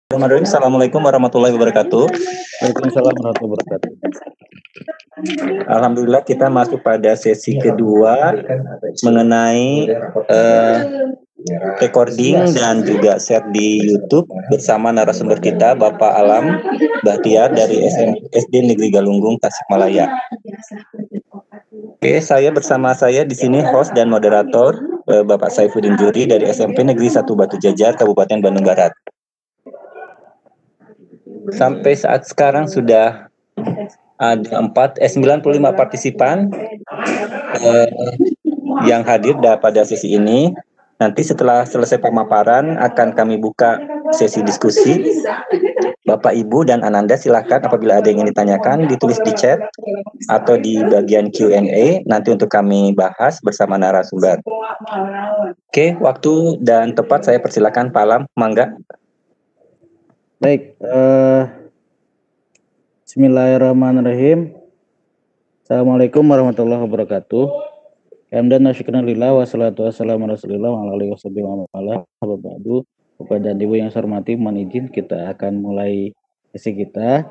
Bismillahirrahmanirrahim. Assalamualaikum warahmatullahi wabarakatuh. Waalaikumsalam warahmatullahi wabarakatuh. Alhamdulillah kita masuk pada sesi kedua mengenai recording dan juga share di YouTube bersama narasumber kita Bapak Alam Bahtiar dari SD Negeri Galunggung Tasikmalaya. Oke, bersama saya di sini host dan moderator Bapak Saifuddin Juri dari SMP Negeri 1 Batu Jajar Kabupaten Bandung Barat. Sampai saat sekarang sudah ada 95 partisipan yang hadir pada sesi ini. Nanti setelah selesai pemaparan akan kami buka sesi diskusi. Bapak, Ibu, dan Ananda silakan apabila ada yang ingin ditanyakan ditulis di chat atau di bagian Q&A nanti untuk kami bahas bersama narasumber. Oke, waktu dan tepat saya persilakan Pak Alam, mangga. Baik, Bismillahirrahmanirrahim. Assalamualaikum warahmatullahi wabarakatuh. Hamdan wa syukran lillah wassalatu wassalamu ala rasulillah wa ala alihi wasallam wa Bapak dan Ibu yang saya hormati, mohon izin kita akan mulai sesi kita.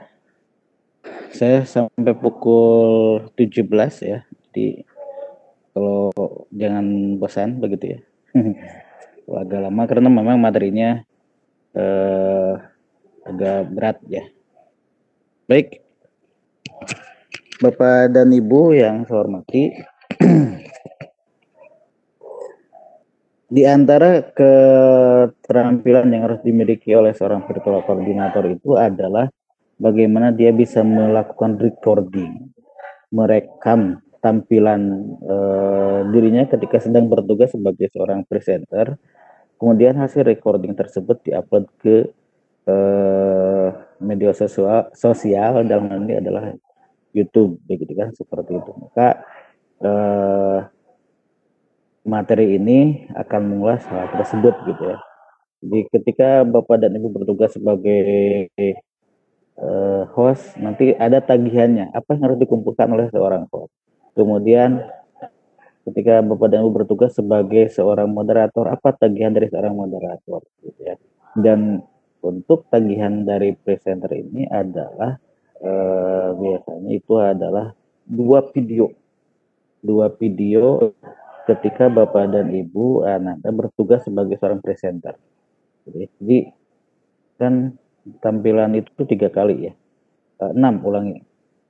Saya sampai pukul 17 ya. Jadi kalau jangan bosan begitu ya. Agak lama karena memang materinya agak berat ya. Baik, Bapak dan Ibu yang saya hormati, di antara keterampilan yang harus dimiliki oleh seorang virtual koordinator itu adalah bagaimana dia bisa melakukan recording, merekam tampilan dirinya ketika sedang bertugas sebagai seorang presenter. Kemudian hasil recording tersebut diupload ke media sosial dalam hal ini adalah YouTube, begitu kan, seperti itu. Maka materi ini akan mengulas hal tersebut gitu ya. Jadi ketika Bapak dan Ibu bertugas sebagai host, nanti ada tagihannya, apa yang harus dikumpulkan oleh seorang host. Kemudian ketika Bapak dan Ibu bertugas sebagai seorang moderator, apa tagihan dari seorang moderator gitu ya. Dan untuk tagihan dari presenter ini adalah biasanya itu adalah dua video ketika Bapak dan Ibu Anda bertugas sebagai seorang presenter. Jadi kan tampilan itu 3 kali ya, 6 ulangi,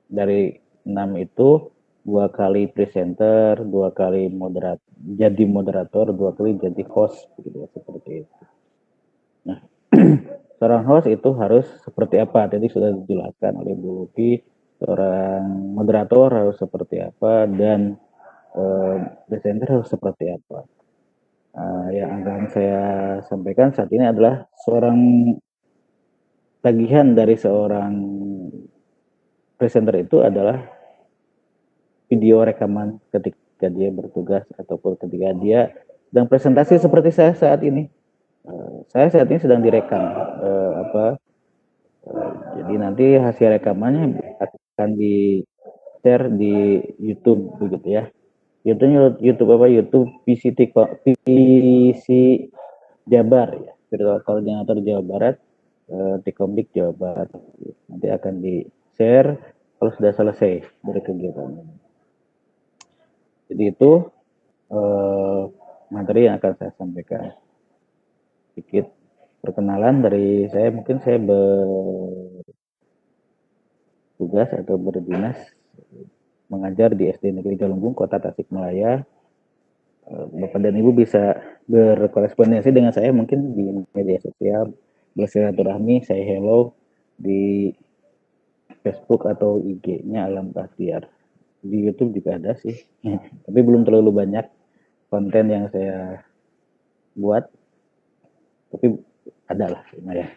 dari 6 itu 2 kali presenter, 2 kali moderator, 2 kali jadi host, gitu ya, seperti itu. Nah, seorang host itu harus seperti apa? Tadi sudah dijelaskan oleh Bu Luki. Seorang moderator harus seperti apa dan presenter harus seperti apa. Yang akan saya sampaikan saat ini adalah seorang tagihan dari seorang presenter itu adalah video rekaman ketika dia bertugas ataupun ketika dia sedang presentasi seperti saya saat ini. Saya saat ini sedang direkam, jadi nanti hasil rekamannya akan di-share di YouTube begitu ya. YouTube VCT Jabar ya, Virtual Koordinator Jawa Barat, Tikomdik Jawa Barat. Nanti akan di-share kalau sudah selesai dari kegiatan ini. Jadi itu materi yang akan saya sampaikan. Sedikit perkenalan dari saya, mungkin saya bertugas atau berdinas mengajar di SD Negeri Galunggung, Kota Tasikmalaya. Bapak dan Ibu bisa berkorespondensi dengan saya mungkin di media sosial, bersilaturahmi, saya hello di Facebook atau IG-nya Alam Bahtiar. Di YouTube juga ada sih, tapi belum terlalu banyak konten yang saya buat, tapi adalah lumayan.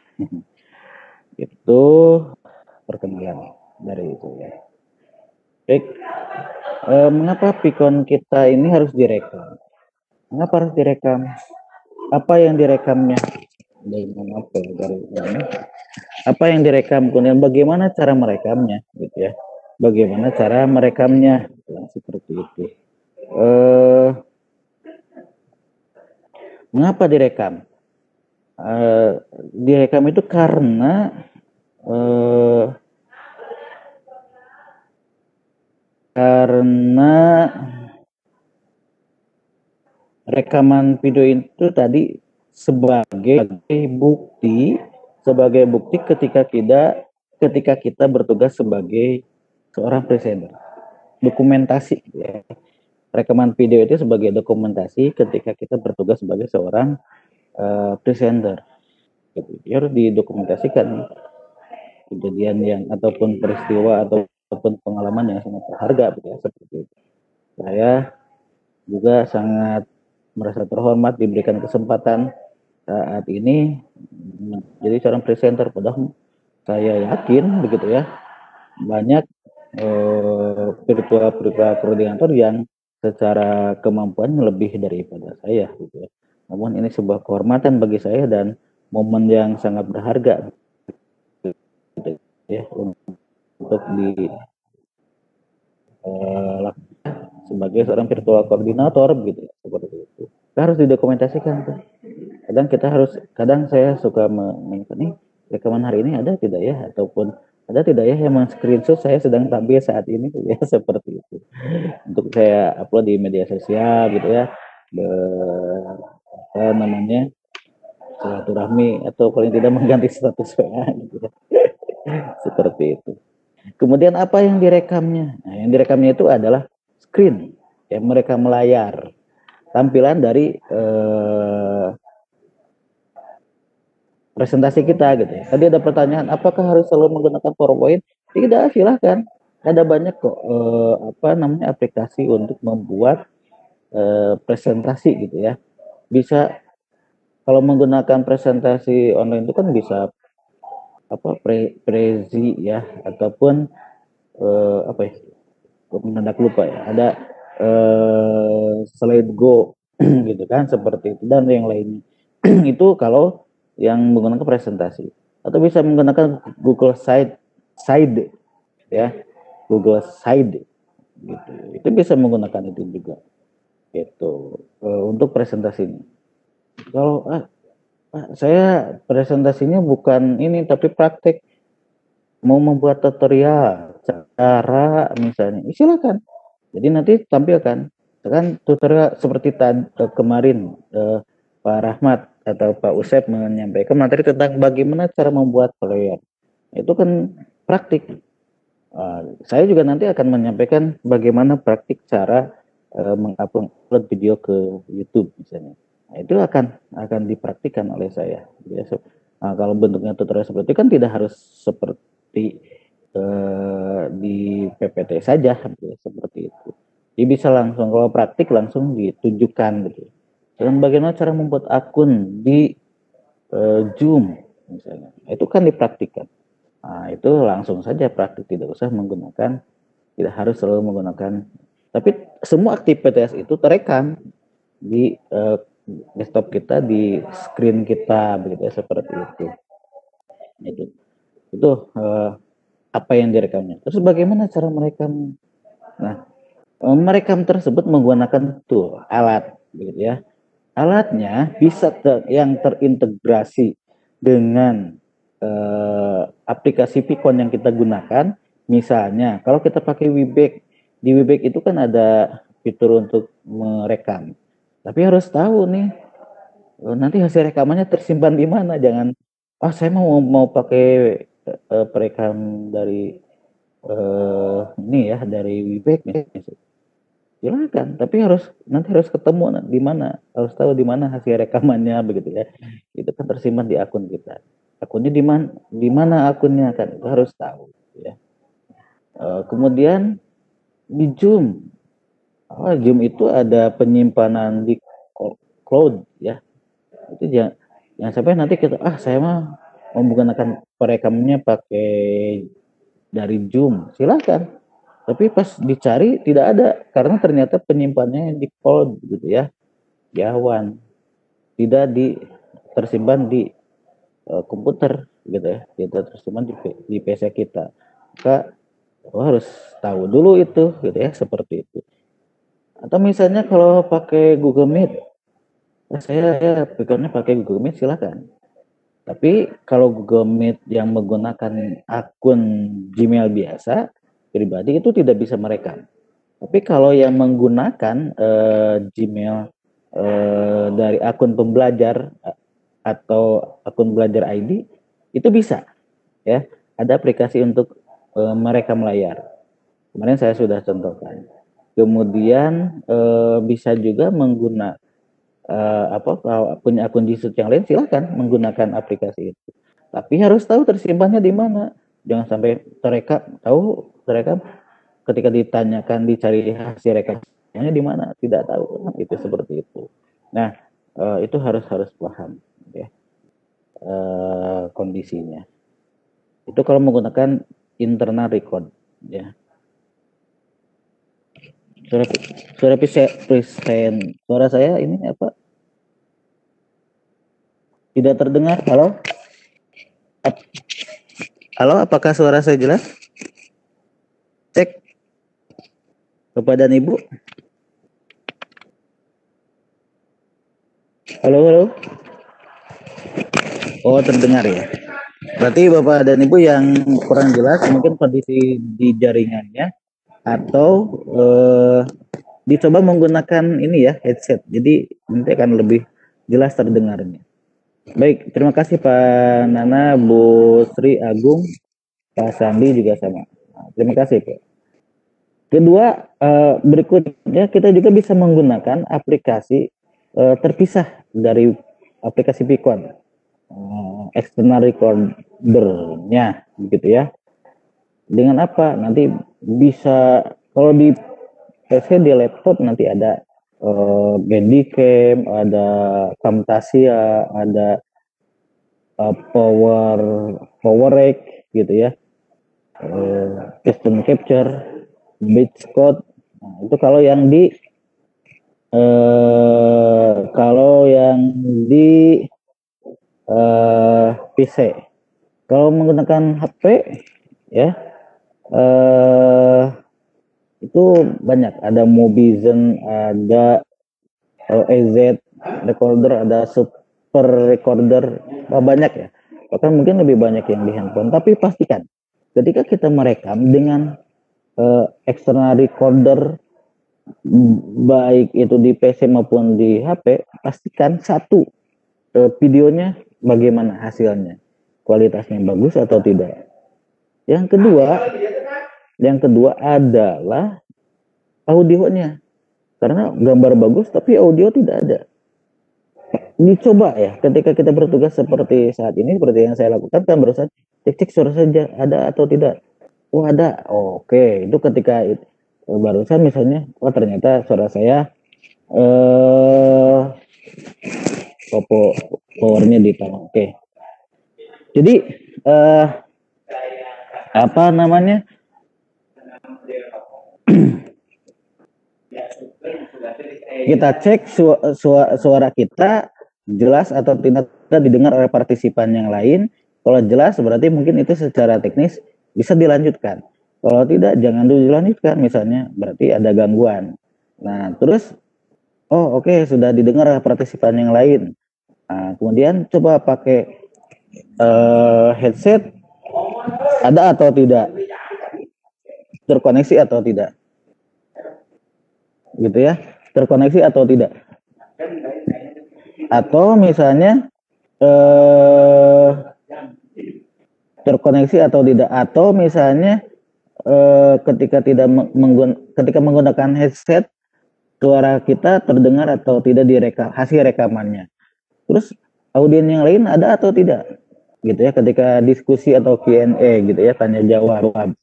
Itu perkenalan dari itu ya. Baik, mengapa Pikon kita ini harus direkam? Mengapa harus direkam? Apa yang direkamnya? Apa yang direkam? Kemudian bagaimana cara merekamnya? Gitu ya. Bagaimana cara merekamnya? Seperti itu. Mengapa direkam? direkam itu karena rekaman video itu tadi sebagai bukti ketika kita bertugas sebagai seorang presenter, dokumentasi ya. Rekaman video itu sebagai dokumentasi ketika kita bertugas sebagai seorang presenter gitu. Dia harus didokumentasikan kejadian yang ataupun peristiwa ataupun pengalaman yang sangat berharga gitu ya, seperti itu. Saya juga sangat merasa terhormat diberikan kesempatan saat ini menjadi seorang presenter, padahal saya yakin begitu ya, banyak virtual koordinator yang secara kemampuan lebih daripada saya gitu ya. Namun ini sebuah kehormatan bagi saya dan momen yang sangat berharga gitu ya, untuk di sebagai seorang virtual koordinator gitu ya, seperti itu. Kita harus didokumentasikan tuh. Kadang saya suka nih rekaman hari ini ada tidak ya, ataupun ada tidak ya yang men-screenshot saya sedang tampil saat ini ya, seperti itu. Untuk saya upload di media sosial gitu ya, silaturahmi atau paling tidak mengganti status WA gitu ya. Seperti itu. Kemudian apa yang direkamnya? Nah, yang direkamnya itu adalah screen, yang merekam layar, tampilan dari presentasi kita gitu ya. Tadi ada pertanyaan, apakah harus selalu menggunakan PowerPoint? Tidak, silahkan. Ada banyak kok aplikasi untuk membuat presentasi gitu ya. Bisa kalau menggunakan presentasi online itu kan bisa Prezi ya, ataupun mendadak lupa ya, ada Slide Go gitu kan, seperti itu dan yang lainnya. Itu kalau yang menggunakan presentasi, atau bisa menggunakan Google Side ya, Google Side gitu. Itu bisa menggunakan itu juga. Itu untuk presentasi ini. Kalau saya presentasinya bukan ini tapi praktek, mau membuat tutorial cara misalnya, silakan. Jadi nanti tampilkan kan tutorial seperti kemarin Pak Rahmat atau Pak Usep menyampaikan materi tentang bagaimana cara membuat player. Itu kan praktik. Saya juga nanti akan menyampaikan bagaimana praktik cara mengupload video ke YouTube misalnya. Nah, itu akan dipraktikkan oleh saya. Nah, kalau bentuknya tutorial seperti itu kan tidak harus seperti di PPT saja, seperti itu. Jadi bisa langsung, kalau praktik langsung ditunjukkan gitu. Dan bagaimana cara membuat akun di Zoom misalnya, itu kan dipraktikkan. Nah, itu langsung saja praktik, tidak harus selalu menggunakan. Tapi semua aktivitas itu terekam di desktop kita, di screen kita begitu ya, seperti itu. Itu apa yang direkamnya. Terus bagaimana cara merekam? Nah, merekam tersebut menggunakan alat begitu ya. Alatnya bisa yang terintegrasi dengan aplikasi Vicon yang kita gunakan. Misalnya kalau kita pakai Webex, di Webex itu kan ada fitur untuk merekam. Tapi harus tahu nih, nanti hasil rekamannya tersimpan di mana. Jangan, saya mau pakai perekam dari ini ya, dari Webex misalnya. Silakan, tapi nanti harus ketemu di mana, harus tahu di mana hasil rekamannya begitu ya. Itu kan tersimpan di akun kita. Akunnya di mana akunnya kan itu harus tahu ya. Kemudian di Zoom. Zoom itu ada penyimpanan di cloud ya. Itu jangan sampai nanti kita saya mah mau menggunakan perekamnya pakai dari Zoom. Silakan. Tapi pas dicari tidak ada karena ternyata penyimpanannya di cloud gitu ya. Jauhan. Tidak tersimpan di komputer gitu ya. Tidak tersimpan di PC kita. Maka harus tahu dulu itu gitu ya, seperti itu. Atau misalnya kalau pakai Google Meet, saya pikirnya pakai Google Meet, silakan. Tapi kalau Google Meet yang menggunakan akun Gmail biasa pribadi itu tidak bisa merekam. Tapi kalau yang menggunakan Gmail dari akun pembelajar atau akun belajar ID itu bisa, ya. Ada aplikasi untuk merekam layar. Kemarin saya sudah contohkan. Kemudian bisa juga menggunakan kalau punya akun Gsuite yang lain silahkan menggunakan aplikasi itu. Tapi harus tahu tersimpannya di mana. Jangan sampai terekam ketika ditanyakan dicari hasil rekamnya di mana tidak tahu. Itu seperti itu. Nah, itu harus paham ya kondisinya. Itu kalau menggunakan internal record ya. Suara present. Suara saya ini apa? Tidak terdengar. Halo? Halo, apakah suara saya jelas? Cek. Bapak dan Ibu. Halo. Oh, terdengar ya. Berarti Bapak dan Ibu yang kurang jelas mungkin kondisi di jaringannya atau dicoba menggunakan ini ya, headset. Jadi nanti akan lebih jelas terdengarnya. Baik, terima kasih Pak Nana, Bu Sri Agung, Pak Sandi juga sama. Nah, terima kasih Pak. Kedua, berikutnya kita juga bisa menggunakan aplikasi terpisah dari aplikasi Vicon, external recordernya, gitu ya. Dengan apa? Nanti bisa kalau di PC di laptop nanti ada Bandicam, ada Camtasia, ada PowerRec gitu ya, Custom Capture, Bitcode. Nah, itu kalau yang di PC. Kalau menggunakan HP ya itu banyak, ada Mobizen, ada EZ recorder, ada Super recorder, banyak ya, bahkan mungkin lebih banyak yang di handphone. Tapi pastikan ketika kita merekam dengan external recorder baik itu di PC maupun di HP, pastikan satu, videonya bagaimana hasilnya, kualitasnya bagus atau tidak. Yang kedua adalah audionya, karena gambar bagus tapi audio tidak ada. Dicoba ya ketika kita bertugas seperti saat ini, seperti yang saya lakukan kan barusan, cek suara saja ada atau tidak. Oh ada, oke. Itu ketika barusan misalnya, ternyata suara saya powernya ditambah. Oke. Jadi apa namanya? Kita cek suara kita jelas atau tidak didengar oleh partisipan yang lain. Kalau jelas berarti mungkin itu secara teknis bisa dilanjutkan. Kalau tidak jangan dulu dilanjutkan, misalnya berarti ada gangguan. Nah, terus oke, sudah didengar oleh partisipan yang lain. Nah, kemudian coba pakai headset, ada atau tidak, terkoneksi atau tidak, gitu ya, terkoneksi atau tidak, atau misalnya terkoneksi atau tidak, atau misalnya ketika menggunakan headset, suara kita terdengar atau tidak direkam, hasil rekamannya. Terus audien yang lain ada atau tidak, gitu ya, ketika diskusi atau Q&A gitu ya, tanya jawab,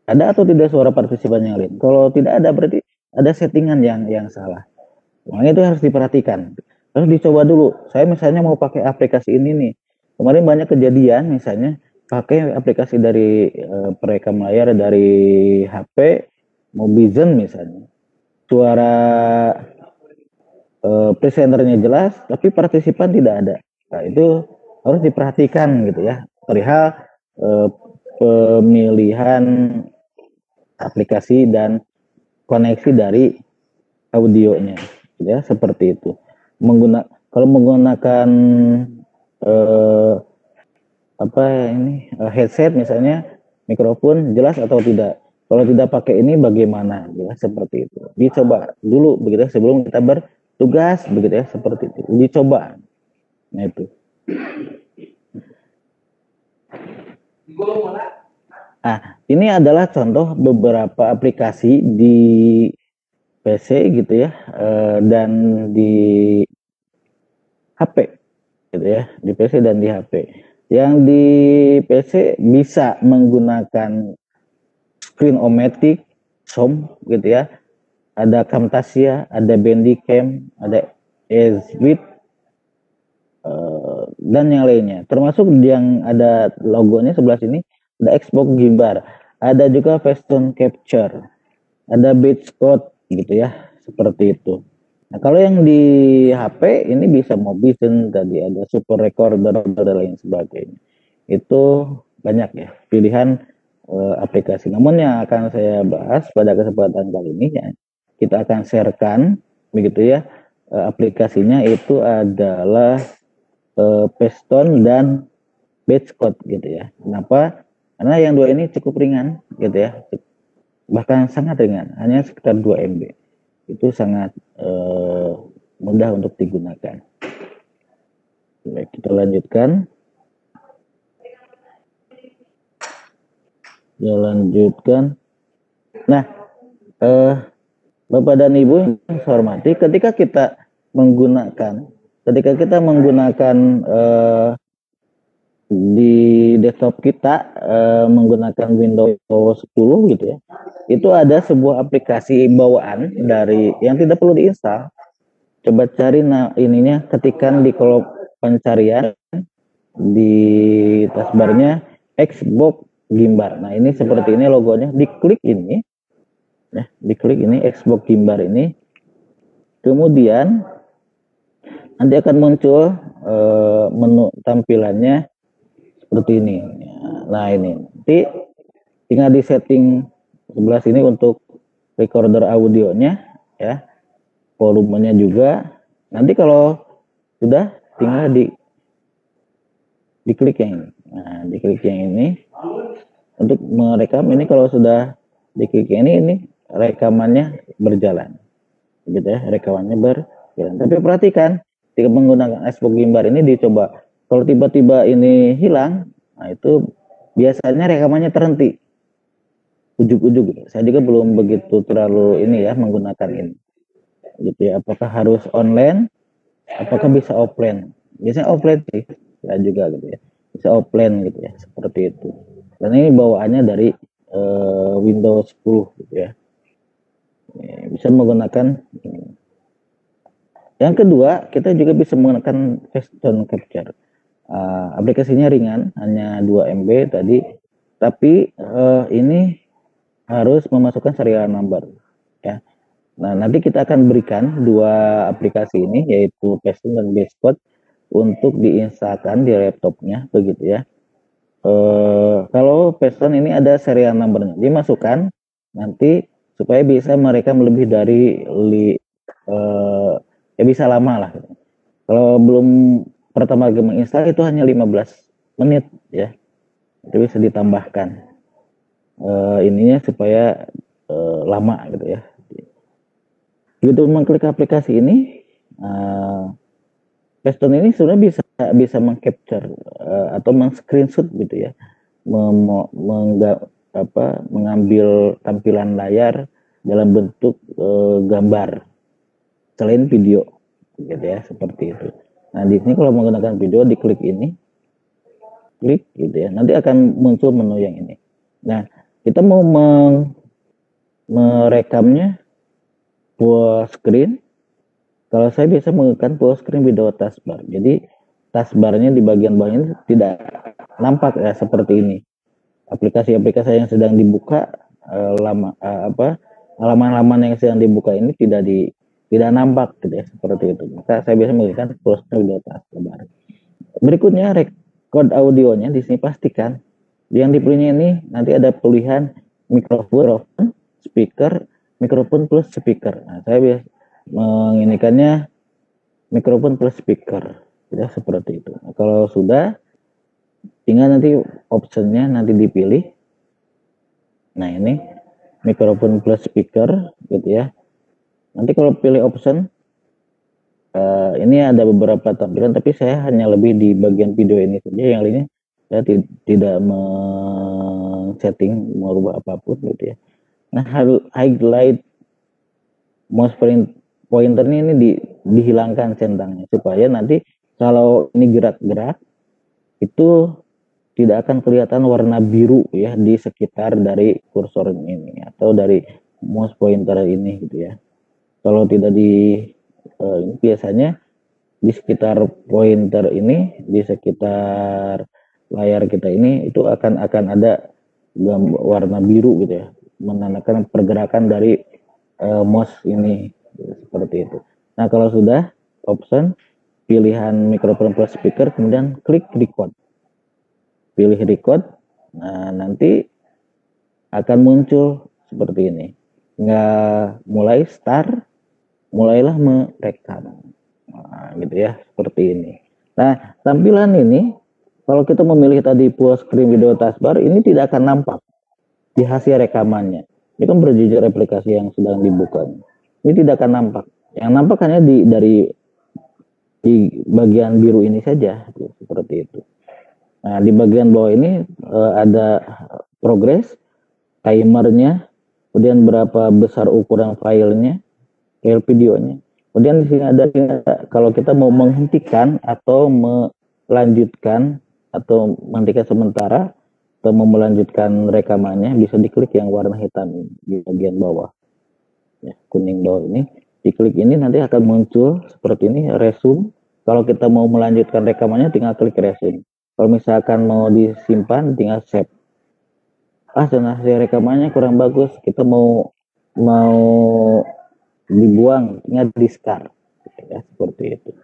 ada atau tidak suara partisipan yang lain. Kalau tidak ada berarti ada settingan yang salah. Makanya itu harus diperhatikan. Harus dicoba dulu. Saya misalnya mau pakai aplikasi ini nih. Kemarin banyak kejadian misalnya pakai aplikasi dari perekam layar dari HP, Mobizen misalnya. Suara presenternya jelas, tapi partisipan tidak ada. Nah, itu harus diperhatikan gitu ya. Perihal pemilihan aplikasi dan koneksi dari audionya, ya seperti itu. Kalau menggunakan headset misalnya, mikrofon jelas atau tidak. Kalau tidak pakai ini bagaimana? Ya, seperti itu. Dicoba dulu begitu ya, sebelum kita bertugas begitu ya, seperti itu. Dicoba. Nah itu. Ini adalah contoh beberapa aplikasi di PC gitu ya, dan di HP gitu ya, di PC dan di HP. Yang di PC bisa menggunakan Screen-O-Matic, SOM gitu ya, ada Camtasia, ada Bandicam, ada Ezvid, dan yang lainnya. Termasuk yang ada logonya sebelah sini, ada Xbox Gimbal, ada juga Facetune Capture, ada Batchcode gitu ya, seperti itu. Nah, kalau yang di HP ini bisa Mobizen, tadi ada Super Recorder dan lain sebagainya. Itu banyak ya pilihan aplikasi. Namun yang akan saya bahas pada kesempatan kali ini ya, kita akan sharekan begitu ya, aplikasinya itu adalah Facetune dan Batchcode gitu ya. Kenapa? Karena yang dua ini cukup ringan gitu ya, bahkan sangat ringan, hanya sekitar 2 MB. Itu sangat mudah untuk digunakan. Baik, kita lanjutkan. Nah, Bapak dan Ibu yang saya hormati, ketika kita menggunakan di desktop kita menggunakan Windows 10 gitu ya, itu ada sebuah aplikasi bawaan dari yang tidak perlu diinstal. Coba cari ininya, ketikan di kolom pencarian di taskbarnya Xbox Gimbal. Nah, ini seperti ini logonya, diklik ini ya, diklik ini Xbox Gimbal ini, kemudian nanti akan muncul menu tampilannya seperti ini. Nah, ini nanti tinggal di setting sebelah sini untuk recorder audionya ya, volumenya juga. Nanti kalau sudah tinggal diklik yang ini. Nah, diklik yang ini untuk merekam. Ini kalau sudah diklik yang ini rekamannya berjalan gitu ya, rekamannya berjalan. Tapi perhatikan, jika menggunakan Xbox Gimbal ini dicoba, kalau tiba-tiba ini hilang, nah itu biasanya rekamannya terhenti ujuk-ujuk gitu. Saya juga belum begitu terlalu ini ya menggunakan ini gitu ya, apakah harus online, apakah bisa offline. Biasanya offline sih ya juga gitu ya, bisa offline gitu ya, seperti itu. Dan ini bawaannya dari Windows 10 gitu ya. Bisa menggunakan ini. Yang kedua, kita juga bisa menggunakan Facetune Capture. Aplikasinya ringan, hanya 2 MB tadi, tapi ini harus memasukkan serial number ya. Nah, nanti kita akan berikan dua aplikasi ini, yaitu Facetune dan Batchcode, untuk diinstalkan di laptopnya begitu ya. Kalau Facetune ini ada serial numbernya, dimasukkan nanti supaya bisa merekam lebih dari ya bisa lama lah. Kalau belum pertama kali menginstal itu hanya 15 menit ya, itu bisa ditambahkan ininya supaya lama gitu ya. Begitu mengklik aplikasi ini, Facetune ini sebenarnya bisa mengcapture atau meng-screenshot gitu ya, mengambil tampilan layar dalam bentuk gambar selain video gitu ya, seperti itu. Nah, di sini kalau menggunakan video, diklik ini, klik gitu ya, nanti akan muncul menu yang ini. Nah, kita mau merekamnya full screen. Kalau saya biasa menggunakan full screen video taskbar, jadi taskbarnya di bagian bawah ini tidak nampak ya, seperti ini. Aplikasi-aplikasi yang sedang dibuka, halaman-halaman yang sedang dibuka ini tidak nampak gitu ya, seperti itu. Maka saya biasa menggunakan full screen video taskbar. Berikutnya record audionya, di sini pastikan yang dipilihnya ini nanti ada pilihan mikrofon, speaker, mikrofon plus speaker. Nah, saya biasa menginikannya mikrofon plus speaker ya, seperti itu. Nah, kalau sudah tinggal nanti optionnya nanti dipilih. Nah ini mikrofon plus speaker gitu ya. Nanti kalau pilih option, ini ada beberapa tampilan, tapi saya hanya lebih di bagian video ini saja, yang lainnya saya tidak setting merubah apapun gitu ya. Nah highlight mouse pointernya ini dihilangkan centangnya, supaya nanti kalau ini gerak-gerak itu tidak akan kelihatan warna biru ya di sekitar dari kursor ini atau dari mouse pointer ini gitu ya. Kalau tidak ini biasanya di sekitar pointer ini, di sekitar layar kita ini itu akan ada warna biru gitu ya, menandakan pergerakan dari mouse ini seperti itu. Nah kalau sudah option pilihan mikrofon plus speaker, kemudian klik record, pilih record. Nah nanti akan muncul seperti ini, nggak mulai start, mulailah merekam. Nah, gitu ya, seperti ini. Nah, tampilan ini kalau kita memilih tadi full screen video taskbar, ini tidak akan nampak di hasil rekamannya. Ini kan berjejer aplikasi yang sedang dibuka. Ini tidak akan nampak. Yang nampak hanya di bagian biru ini saja, seperti itu. Nah, di bagian bawah ini ada progress, timernya, kemudian berapa besar ukuran filenya, file videonya. Kemudian di sini ada kalau kita mau menghentikan atau melanjutkan atau menghentikan sementara atau mau melanjutkan rekamannya, bisa diklik yang warna hitam di bagian bawah. Ya, kuning bawah ini. Diklik ini nanti akan muncul seperti ini, resume. Kalau kita mau melanjutkan rekamannya tinggal klik resume. Kalau misalkan mau disimpan tinggal save. Hasil rekamannya kurang bagus, kita mau dibuang, tinggal discard ya, seperti itu.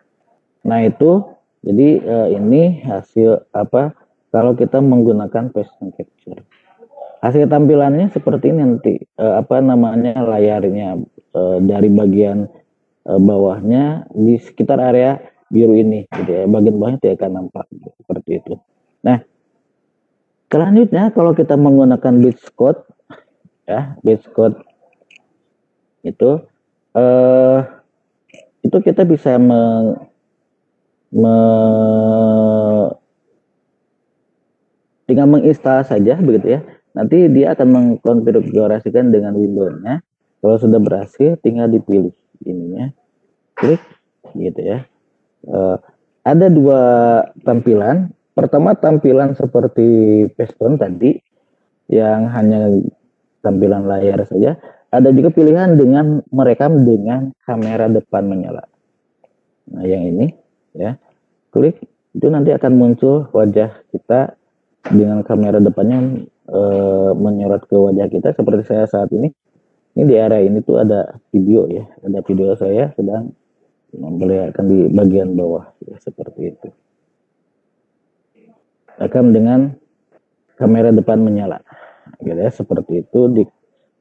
Nah itu jadi ini hasil apa kalau kita menggunakan person capture. Hasil tampilannya seperti ini nanti layarnya dari bagian bawahnya di sekitar area biru ini gitu ya, bagian bawahnya tidak akan nampak gitu, seperti itu. Nah selanjutnya kalau kita menggunakan Beachcode ya, Beachcode itu kita bisa tinggal menginstal saja begitu ya. Nanti dia akan mengkonfigurasikan dengan Windows-nya. Kalau sudah berhasil tinggal dipilih ininya, klik gitu ya. Ada dua tampilan. Pertama tampilan seperti Paston tadi yang hanya tampilan layar saja. Ada juga pilihan dengan merekam dengan kamera depan menyala. Nah, yang ini ya, klik itu nanti akan muncul wajah kita dengan kamera depannya menyorot ke wajah kita seperti saya saat ini. Ini di area ini tuh ada video ya, ada video saya sedang memperlihatkan di bagian bawah ya, seperti itu. Rekam dengan kamera depan menyala, gitu ya, seperti itu.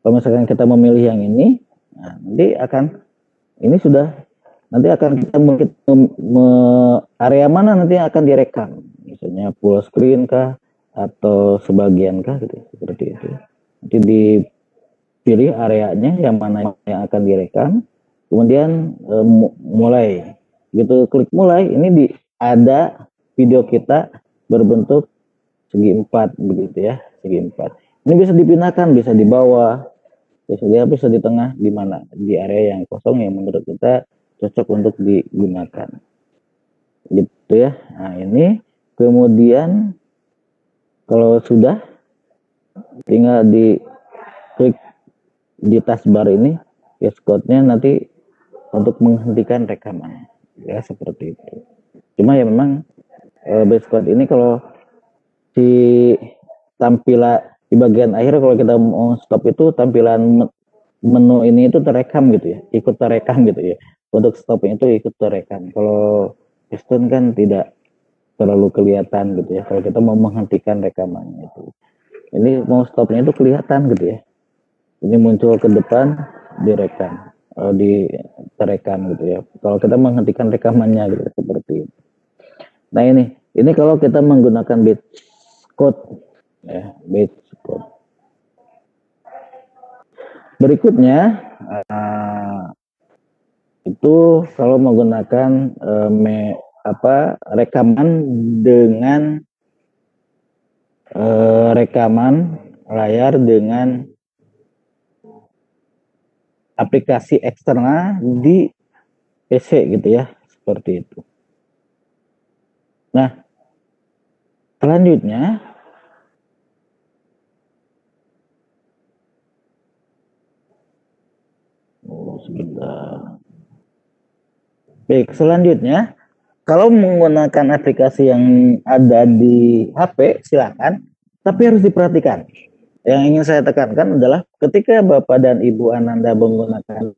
Kalau misalkan kita memilih yang ini, nah, nanti akan kita area mana nanti akan direkam, misalnya full screen kah atau sebagian kah gitu, seperti itu. Nanti dipilih areanya yang mana yang akan direkam, kemudian mulai, gitu, klik mulai. Ini ada video kita berbentuk segi 4 begitu ya, segi 4. Ini bisa dipindahkan, bisa di bawah, bisa di tengah, di mana di area yang kosong yang menurut kita cocok untuk digunakan gitu ya. Nah ini kemudian kalau sudah tinggal di klik di taskbar ini Beachcode-nya nanti untuk menghentikan rekaman ya, seperti itu. Cuma ya memang Beachcode ini kalau di tampilan di bagian akhir kalau kita mau stop itu tampilan menu ini itu terekam gitu ya, ikut terekam gitu ya. Untuk stopnya itu ikut terekam. Kalau Paston kan tidak terlalu kelihatan gitu ya. Kalau kita mau menghentikan rekamannya itu, ini mau stopnya itu kelihatan gitu ya. Ini muncul ke depan direkam, terekam gitu ya. Kalau kita menghentikan rekamannya gitu seperti itu. Nah ini kalau kita menggunakan code, ya, batch code. Berikutnya itu kalau menggunakan rekaman dengan rekaman layar dengan aplikasi eksternal di PC gitu ya, seperti itu. Nah, selanjutnya baik, selanjutnya kalau menggunakan aplikasi yang ada di HP silakan, tapi harus diperhatikan. Yang ingin saya tekankan adalah ketika Bapak dan Ibu Ananda menggunakan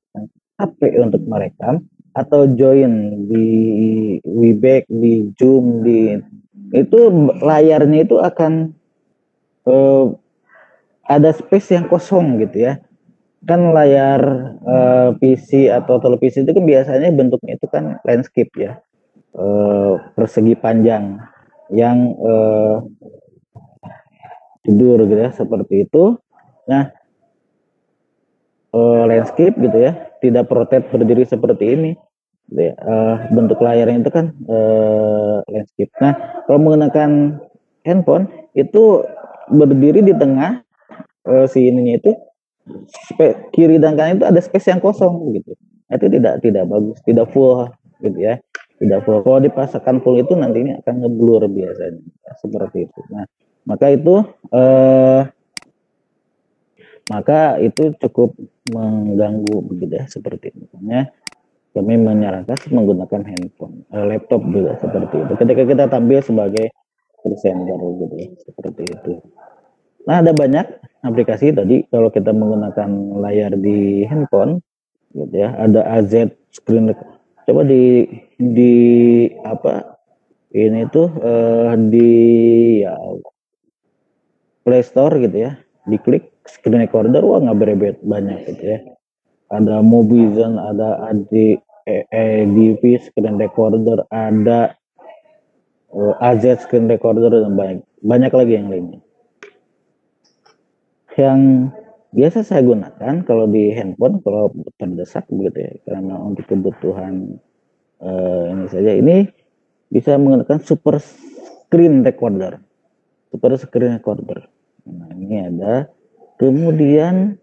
HP untuk merekam atau join di Webex, di Zoom, itu layarnya itu akan ada space yang kosong gitu ya. Kan layar PC atau televisi itu kan biasanya bentuknya itu kan landscape ya, persegi panjang yang tidur gitu ya, seperti itu. Nah, landscape gitu ya, tidak rotate berdiri seperti ini gitu ya. Bentuk layarnya itu kan landscape. Nah, kalau menggunakan handphone itu berdiri di tengah, si ininya itu kiri dan kanan itu ada space yang kosong gitu. Itu tidak bagus, tidak full gitu ya, tidak full. Kalau dipasangkan full itu nantinya akan ngeblur biasanya, seperti itu. Nah, maka itu cukup mengganggu begitu ya, seperti itu. Makanya kami menyarankan menggunakan handphone, laptop juga seperti itu. Ketika kita tampil sebagai presenter gitu ya, seperti itu. Nah, ada banyak aplikasi tadi kalau kita menggunakan layar di handphone gitu ya. Ada AZ screen. Coba di apa ini tuh di ya, Play Store gitu ya. Diklik screen recorder, wah nggak berebet banyak gitu ya. Ada Movision, ada ADV screen recorder, ada AZ screen recorder, dan banyak lagi yang lainnya. Yang biasa saya gunakan kalau di handphone kalau terdesak begitu ya, karena untuk kebutuhan ini saja, ini bisa menggunakan super screen recorder. Nah, ini ada. Kemudian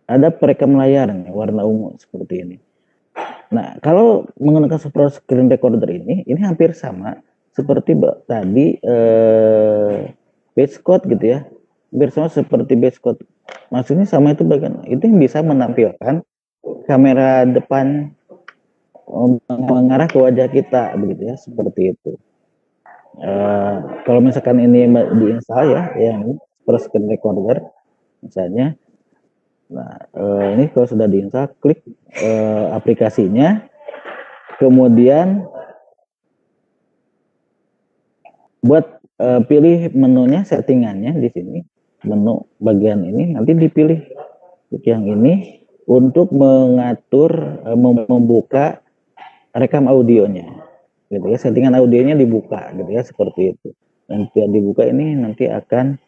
ada perekam layar nih, warna ungu seperti ini. Nah, kalau menggunakan super screen recorder ini hampir sama seperti tadi batch code gitu ya. Hampir sama seperti batch code. Maksudnya sama itu bagian itu yang bisa menampilkan kamera depan mengarah ke wajah kita begitu ya, seperti itu. Kalau misalkan ini diinstal ya, yang super screen recorder misalnya. Nah, ini kalau sudah diinstal, klik aplikasinya, kemudian buat pilih menunya, settingannya di sini, menu bagian ini nanti dipilih yang ini untuk mengatur membuka rekam audionya, gitu ya. Settingan audionya dibuka, gitu ya, seperti itu. Nanti dibuka ini nanti akan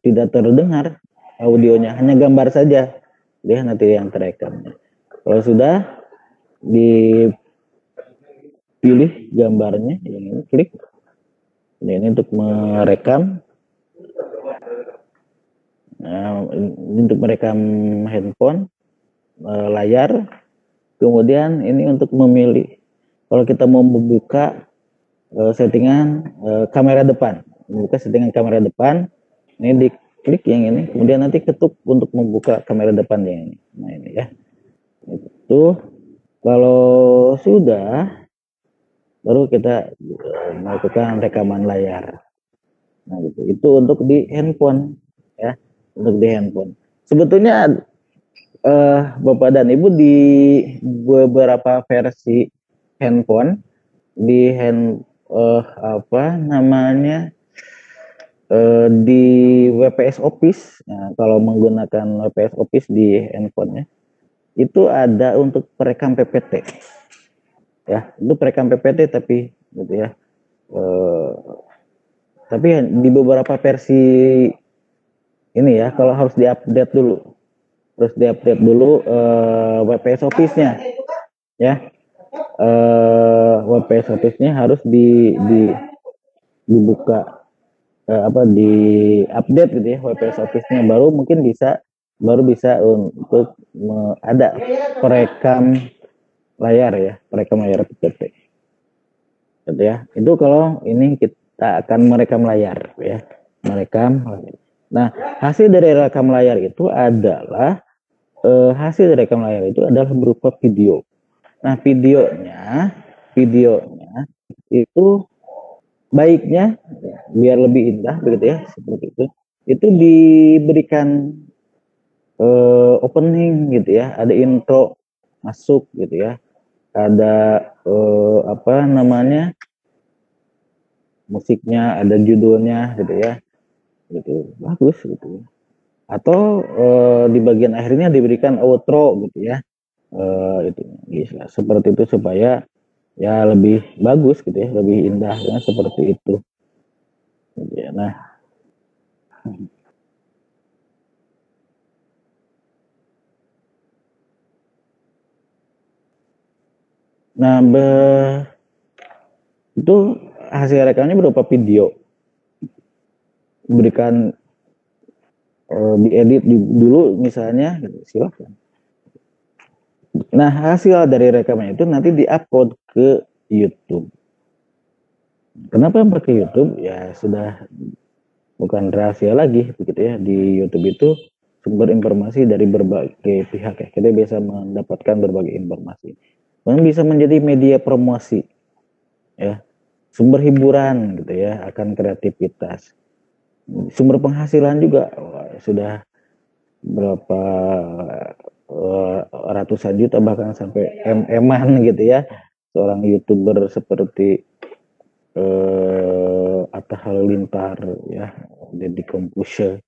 tidak terdengar audionya, hanya gambar saja dia nanti yang terekamnya. Kalau sudah dipilih gambarnya, yang ini klik, ini untuk merekam. Nah, ini untuk merekam handphone, layar. Kemudian ini untuk memilih kalau kita mau membuka settingan kamera depan, membuka settingan kamera depan, ini diklik yang ini, kemudian nanti ketuk untuk membuka kamera depan yang ini. Nah, ini ya. Itu kalau sudah, baru kita melakukan rekaman layar. Nah, gitu. Itu untuk di handphone ya, untuk di handphone. Sebetulnya Bapak dan Ibu di beberapa versi handphone di di WPS Office. Nah, kalau menggunakan WPS Office di handphonenya itu ada untuk perekam PPT. Ya, itu perekam PPT tapi gitu ya. Tapi di beberapa versi ini ya, kalau harus diupdate dulu. Terus diupdate dulu WPS Office-nya ya. WPS Office-nya harus dibuka di update gitu ya, WPS Office-nya baru bisa untuk ada perekam layar ya, perekam layar PPT gitu ya. Itu kalau ini kita akan merekam layar ya, merekam layar. Nah, hasil dari rekam layar itu adalah berupa video. Nah, videonya itu baiknya biar lebih indah begitu ya, seperti itu diberikan opening gitu ya, ada intro masuk gitu ya, ada musiknya, ada judulnya gitu ya, gitu bagus gitu. Atau di bagian akhirnya diberikan outro gitu ya, itu bisa seperti itu supaya ya lebih bagus gitu ya, lebih indah ya, seperti itu gitu ya. Nah, itu hasil rekamnya berupa video, berikan diedit dulu misalnya, gitu, silakan. Nah, hasil dari rekaman itu nanti diupload ke YouTube. Kenapa pakai YouTube? Ya sudah bukan rahasia lagi begitu ya. Di YouTube itu sumber informasi dari berbagai pihak ya. Kita bisa mendapatkan berbagai informasi. Dan bisa menjadi media promosi ya. Sumber hiburan gitu ya, akan kreativitas. Sumber penghasilan juga sudah berapa ratusan juta bahkan sampai M-an gitu ya, seorang YouTuber seperti Atta Halilintar ya, Deddy Corbuzier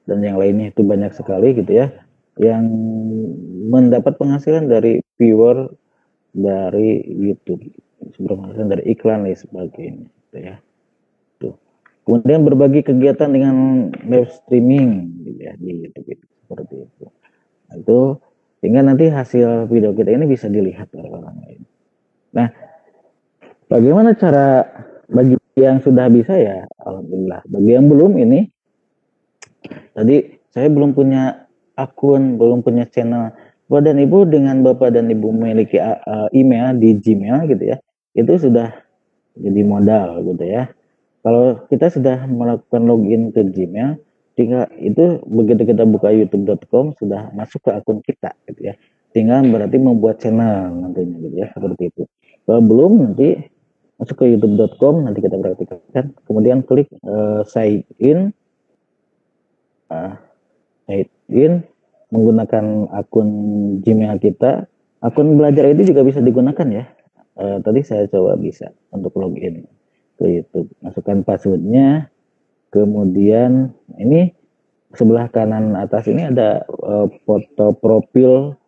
dan yang lainnya, itu banyak sekali gitu ya yang mendapat penghasilan dari viewer dari YouTube, sumber penghasilan dari iklan dan sebagainya gitu ya. Tuh. Kemudian berbagi kegiatan dengan live streaming gitu ya di YouTube itu, seperti itu. Nah, itu sehingga nanti hasil video kita ini bisa dilihat oleh orang lain. Nah, bagaimana cara bagi yang sudah bisa ya, alhamdulillah. Bagi yang belum ini, tadi saya belum punya akun, belum punya channel. Bapak dan Ibu, dengan Bapak dan Ibu memiliki email di Gmail gitu ya, itu sudah jadi modal gitu ya. Kalau kita sudah melakukan login ke Gmail, itu begitu kita buka youtube.com sudah masuk ke akun kita gitu ya. Tinggal berarti membuat channel nantinya gitu ya, seperti itu. Kalau belum, nanti masuk ke youtube.com, nanti kita praktikkan. Kemudian klik sign in menggunakan akun Gmail kita. Akun belajar itu juga bisa digunakan ya. Tadi saya coba bisa untuk login ke YouTube, masukkan passwordnya, kemudian ini sebelah kanan atas ini ada foto profil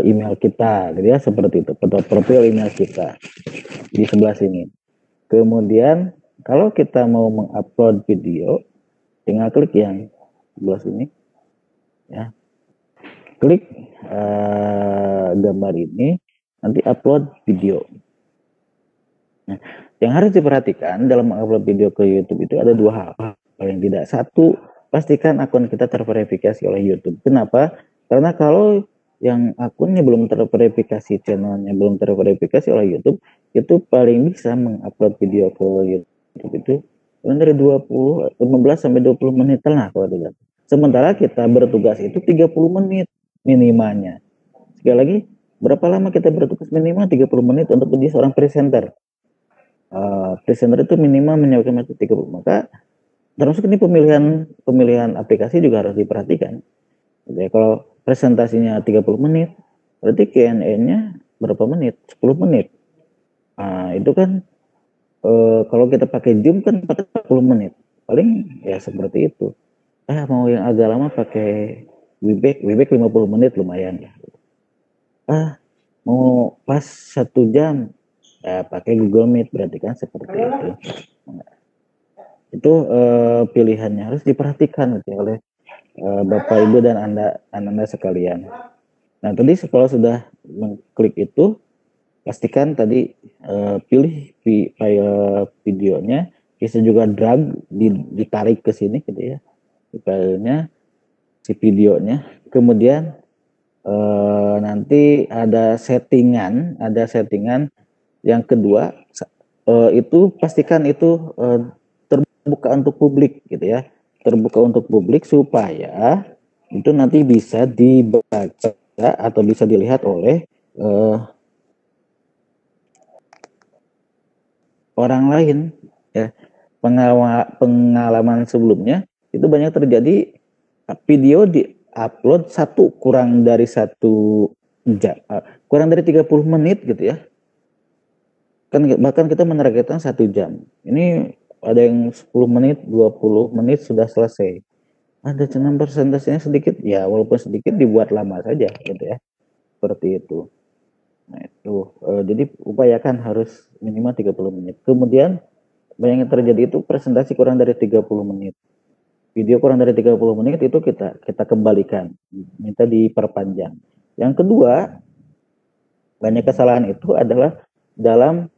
email kita gitu ya, seperti itu, foto profil email kita di sebelah sini. Kemudian kalau kita mau mengupload video, tinggal klik yang sebelah sini ya, klik gambar ini, nanti upload video. Nah, yang harus diperhatikan dalam mengupload video ke YouTube itu ada dua hal. Paling tidak, satu, pastikan akun kita terverifikasi oleh YouTube. Kenapa? Karena kalau yang akunnya belum terverifikasi, channelnya belum terverifikasi oleh YouTube, itu paling bisa mengupload video ke YouTube itu dari 15 sampai 20 menit lah kalau tidak. Sementara kita bertugas itu 30 menit minimalnya. Sekali lagi, berapa lama kita bertugas? Minimal 30 menit untuk menjadi seorang presenter. Presenter itu minimal menyiapkan waktu 30. Maka termasuk ini pemilihan aplikasi juga harus diperhatikan. Jadi kalau presentasinya 30 menit, berarti Q&A-nya berapa menit? 10 menit. Itu kan kalau kita pakai Zoom kan 40 menit. Paling ya seperti itu. Mau yang agak lama pakai Webex 50 menit lumayan ya. mau pas 1 jam, ya pakai Google Meet, berarti kan seperti itu. Itu pilihannya harus diperhatikan gitu ya, oleh Bapak Ibu dan Anda sekalian. Nah, tadi kalau sudah mengklik itu, pastikan tadi pilih file videonya, bisa juga drag, ditarik ke sini gitu ya, filenya, si videonya. Kemudian nanti ada settingan yang kedua, itu pastikan itu terbuka untuk publik gitu ya, terbuka untuk publik supaya itu nanti bisa dibaca atau bisa dilihat oleh orang lain ya. Pengalaman sebelumnya itu banyak terjadi, video di-upload kurang dari 1 jam, kurang dari 30 menit gitu ya. Kan bahkan kita menargetkan 1 jam. Ini ada yang 10 menit, 20 menit sudah selesai. Ada cenderung persentasenya sedikit, ya walaupun sedikit dibuat lama saja gitu ya. Seperti itu. Nah, itu jadi upayakan harus minimal 30 menit. Kemudian yang terjadi itu presentasi kurang dari 30 menit. Video kurang dari 30 menit itu kita kembalikan, minta diperpanjang. Yang kedua, banyak kesalahan itu adalah dalam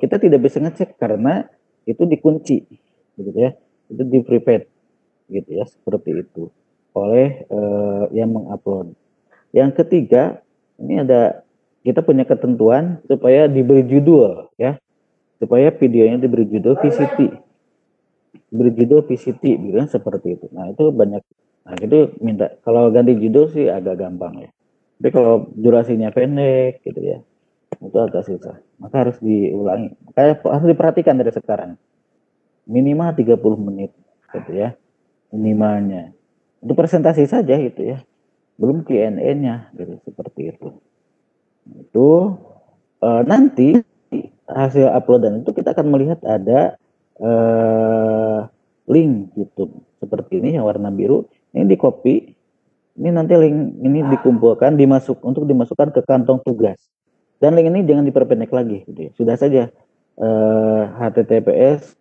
kita tidak bisa ngecek karena itu dikunci gitu ya. Itu di private gitu ya, seperti itu oleh yang mengupload. Yang ketiga, ini ada kita punya ketentuan supaya diberi judul ya, supaya videonya diberi judul VCT, bilang seperti itu. Nah, itu banyak. Nah, itu minta kalau ganti judul sih agak gampang ya. Tapi kalau durasinya pendek gitu ya, itu agak susah. Maka harus diulangi. Makanya harus diperhatikan dari sekarang. Minimal 30 menit gitu ya. Minimalnya. Itu presentasi saja gitu ya. Belum Q&A-nya gitu, seperti itu. Itu nanti hasil uploadan itu kita akan melihat ada link YouTube seperti ini yang warna biru. Ini di copy. Ini nanti link ini dikumpulkan, untuk dimasukkan ke kantong tugas. Dan link ini jangan diperpendek lagi gitu ya. Sudah saja https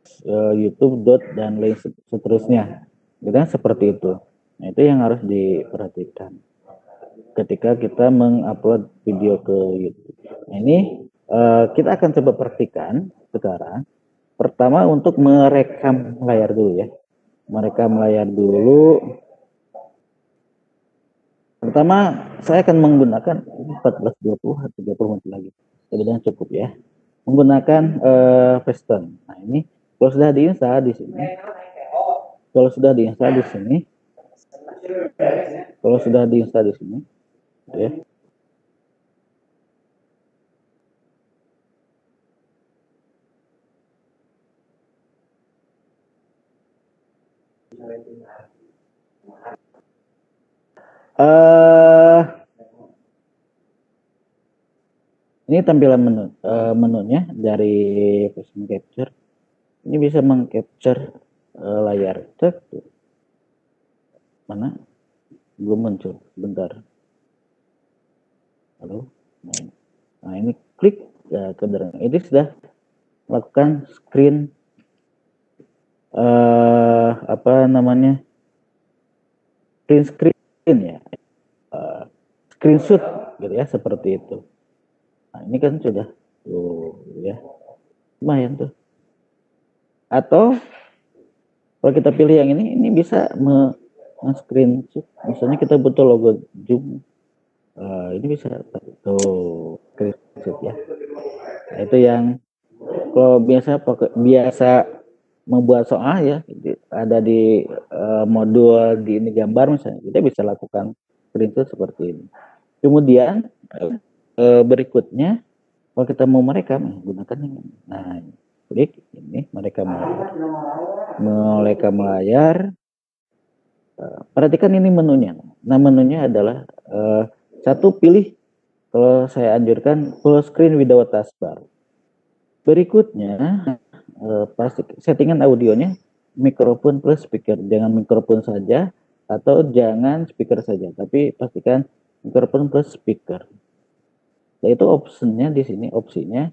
youtube dan lain seterusnya. Gitu kan, seperti itu. Nah, itu yang harus diperhatikan ketika kita mengupload video ke YouTube. Nah, ini kita akan coba praktikan sekarang. Pertama untuk merekam layar dulu ya. Merekam layar dulu. Pertama saya akan menggunakan 14:20 atau 30 menit lagi. Jadi cukup ya. Menggunakan Piston. Nah, ini kalau sudah diinstal di sini. Kalau sudah diinstal di sini. Ya. Ini tampilan menunya dari Vision Capture. Ini bisa mengcapture layar. Mana? Belum muncul. Bentar. Halo. Nah, ini klik ya, ini sudah melakukan screen screen ya, screenshot gitu ya, seperti itu. Nah, ini kan sudah tuh ya, lumayan tuh. Atau kalau kita pilih yang ini bisa screenshot. Misalnya kita butuh logo Zoom, ini bisa tuh screenshot ya. Nah, itu yang kalau biasa membuat soal ya, ada di modul di ini gambar misalnya, kita bisa lakukan screenshot seperti ini. Kemudian berikutnya kalau kita mau merekam, gunakan ini. Nah, klik ini merekam layar. Perhatikan ini menunya. Nah, menunya adalah satu, pilih, kalau saya anjurkan full screen without taskbar. Berikutnya pasti settingan audionya mikrofon plus speaker, jangan mikrofon saja atau jangan speaker saja, tapi pastikan microphone plus speaker. Yaitu optionnya di sini, opsinya.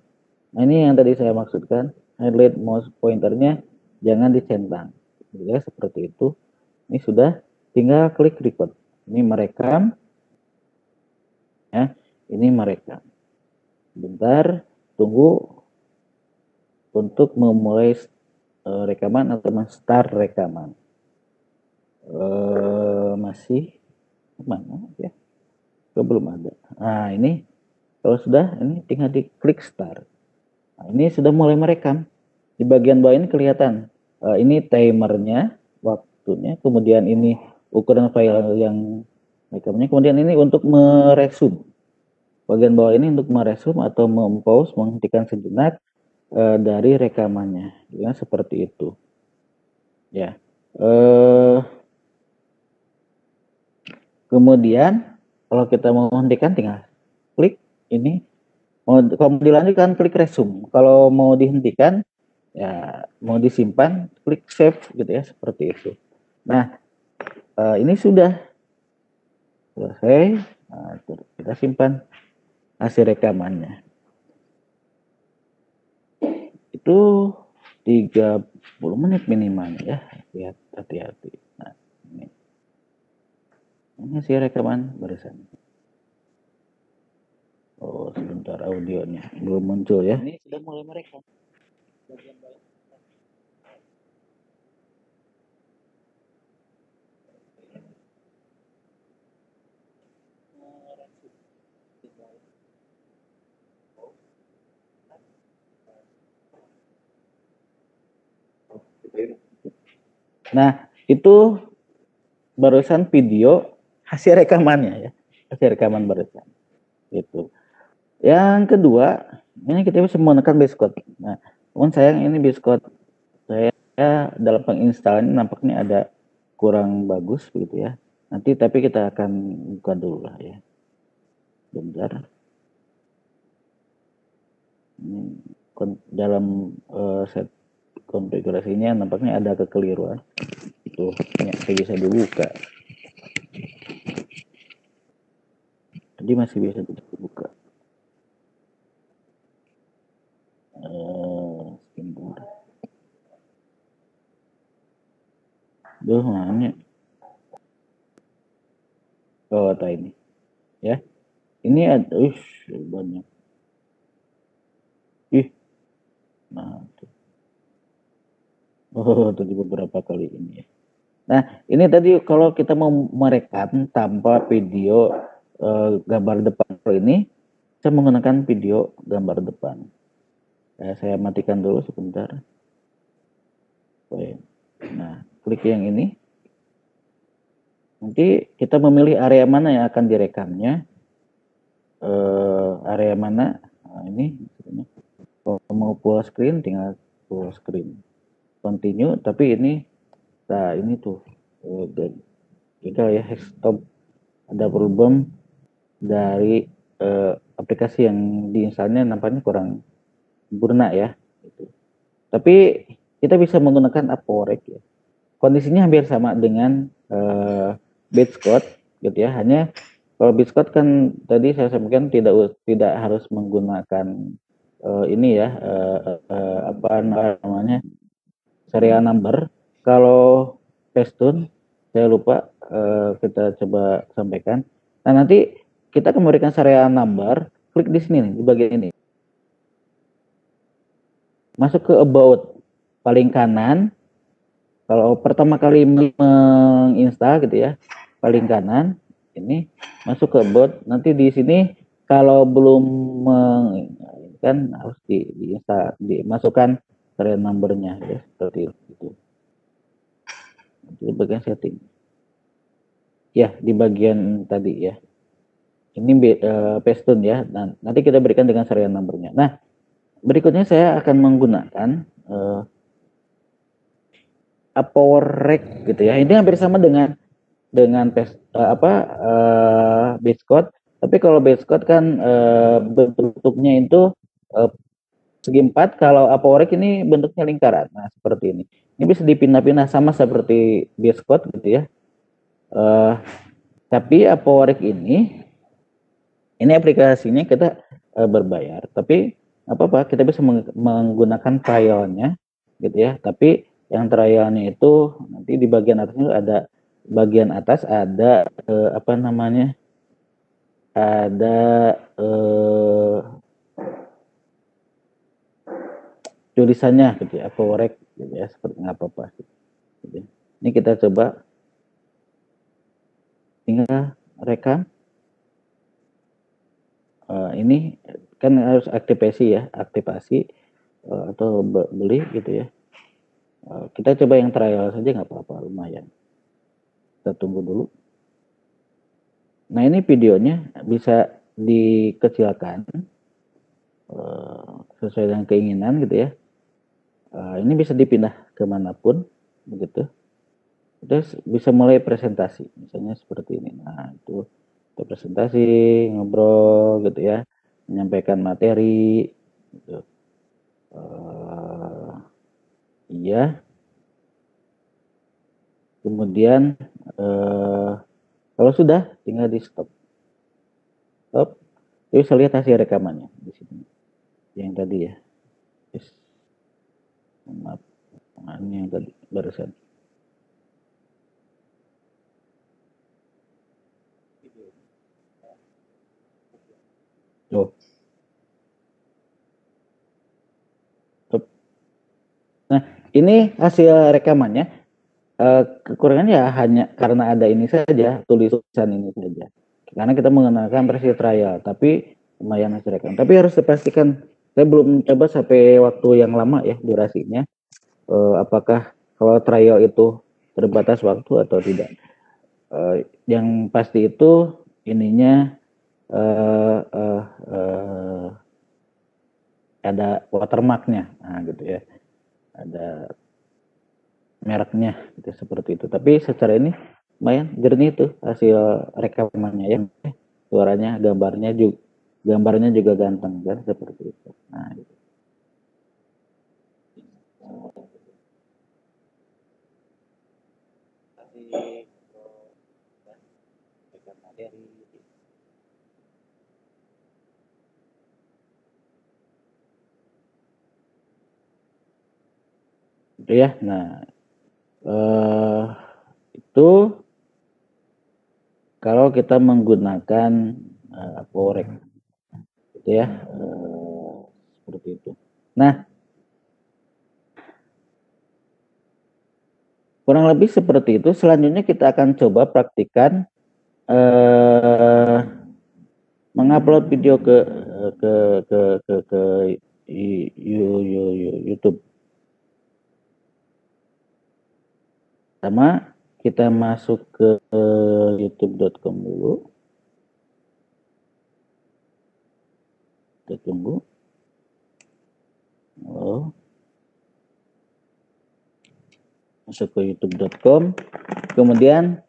Nah, ini yang tadi saya maksudkan, highlight mouse pointernya jangan dicentang. Ya, seperti itu. Ini sudah, tinggal klik record. Ini merekam. Ya, ini merekam. Bentar, tunggu untuk memulai rekaman atau men-start rekaman. Masih mana ya? Belum ada. Nah, ini kalau sudah, ini tinggal diklik start. Nah, ini sudah mulai merekam. Di bagian bawah ini kelihatan. Ini timernya, waktunya. Kemudian ini ukuran file yang rekamnya. Kemudian ini untuk meresum. Bagian bawah ini untuk meresum atau mempause, menghentikan sejenak dari rekamannya. Ya, seperti itu. Ya. Kemudian kalau kita mau menghentikan, tinggal klik ini. Kalau mau dilanjutkan, klik resume. Kalau mau dihentikan, ya mau disimpan, klik save gitu ya, seperti itu. Nah, ini sudah selesai. Nah, kita simpan hasil rekamannya. Itu 30 menit minimal ya, hati-hati. Nah, ini hasil rekaman barusan. Oh, sebentar, audionya belum muncul ya. Ini sudah mulai merekam. Nah, itu barusan video hasil rekamannya ya. Hasil rekaman barusan. Itu. Yang kedua, ini kita bisa menekan base code. Nah, namun sayang ini base code saya dalam penginstalan nampaknya ada kurang bagus begitu ya. Nanti tapi kita akan buka dulu lah ya. Bentar. Ini dalam set konfigurasinya nampaknya ada kekeliruan. Tuh, ya, saya bisa dibuka. Tadi masih bisa dibuka. Sebentar. Duh, mana? Oh, ini. Ya. Ini ada banyak. Nah, tuh. Oh, tadi beberapa kali ini ya. Nah, ini tadi kalau kita mau merekam tanpa video gambar depan ini, saya menggunakan video gambar depan. Saya matikan dulu sebentar. Nah, klik yang ini. Nanti kita memilih area mana yang akan direkamnya. Area mana? Nah, ini. Kalau mau full screen, tinggal full screen. Continue, tapi ini, nah ini tuh, gagal ya, stop. Ada problem dari aplikasi yang diinstalnya nampaknya kurang sempurna ya. Gitu. Tapi kita bisa menggunakan AppWorks ya. Kondisinya hampir sama dengan Batchcode gitu ya. Hanya kalau Batchcode kan tadi saya sampaikan tidak harus menggunakan ini ya, apa namanya, serial number. Kalau Pastune saya lupa, kita coba sampaikan. Nah, nanti kita akan memberikan serial number, klik di sini nih, di bagian ini. Masuk ke about paling kanan. Kalau pertama kali menginstal gitu ya, paling kanan ini masuk ke about. Nanti di sini kalau belum kan harus diinstal, dimasukkan serial numbernya ya, seperti itu. Di bagian setting. Ya, di bagian tadi ya. Ini Pastune ya. Nah, nanti kita berikan dengan serial numbernya. Nah, berikutnya saya akan menggunakan AppWorks gitu ya. Ini hampir sama dengan Batchcode. Tapi kalau Batchcode kan bentuknya itu segi 4, kalau AppWorks ini bentuknya lingkaran. Nah, seperti ini. Ini bisa dipindah-pindah sama seperti Batchcode gitu ya. Tapi AppWorks ini Ini aplikasinya kita berbayar, tapi apa-apa kita bisa menggunakan trialnya gitu ya. Tapi yang trialnya itu nanti di bagian atas ada apa namanya, ada tulisannya gitu ya, Forex gitu ya, seperti nggak apa-apa gitu. Ini kita coba tinggal rekam. Ini kan harus aktivasi atau beli gitu ya. Kita coba yang trial saja nggak apa-apa, lumayan. Kita tunggu dulu. Nah, ini videonya bisa dikecilkan sesuai dengan keinginan gitu ya. Ini bisa dipindah kemanapun begitu. Terus bisa mulai presentasi, misalnya seperti ini. Nah, itu presentasi, ngobrol gitu ya, menyampaikan materi gitu. Iya. Kemudian kalau sudah tinggal di stop. Terus bisa lihat hasil rekamannya di sini. Yang tadi ya. Maaf, ini yang tadi barusan. Tuh. Nah, ini hasil rekamannya. Kekurangannya ya hanya karena ada ini saja, tulisan ini saja. Karena kita menggunakan versi trial, tapi lumayan hasil rekaman. Tapi harus dipastikan, saya belum coba sampai waktu yang lama ya durasinya. Apakah kalau trial itu terbatas waktu atau tidak? Yang pasti itu ininya ada watermarknya, nah gitu ya, ada mereknya gitu, seperti itu. Tapi secara ini lumayan jernih itu hasil rekamannya ya, suaranya, gambarnya juga ganteng kan, seperti itu. Nah, gitu. Itu ya. Nah, itu kalau kita menggunakan Forex gitu ya, seperti itu. Nah, kurang lebih seperti itu. Selanjutnya kita akan coba praktikan mengupload video ke YouTube. Sama kita masuk ke youtube.com dulu. Kita tunggu. Masuk ke youtube.com. Kemudian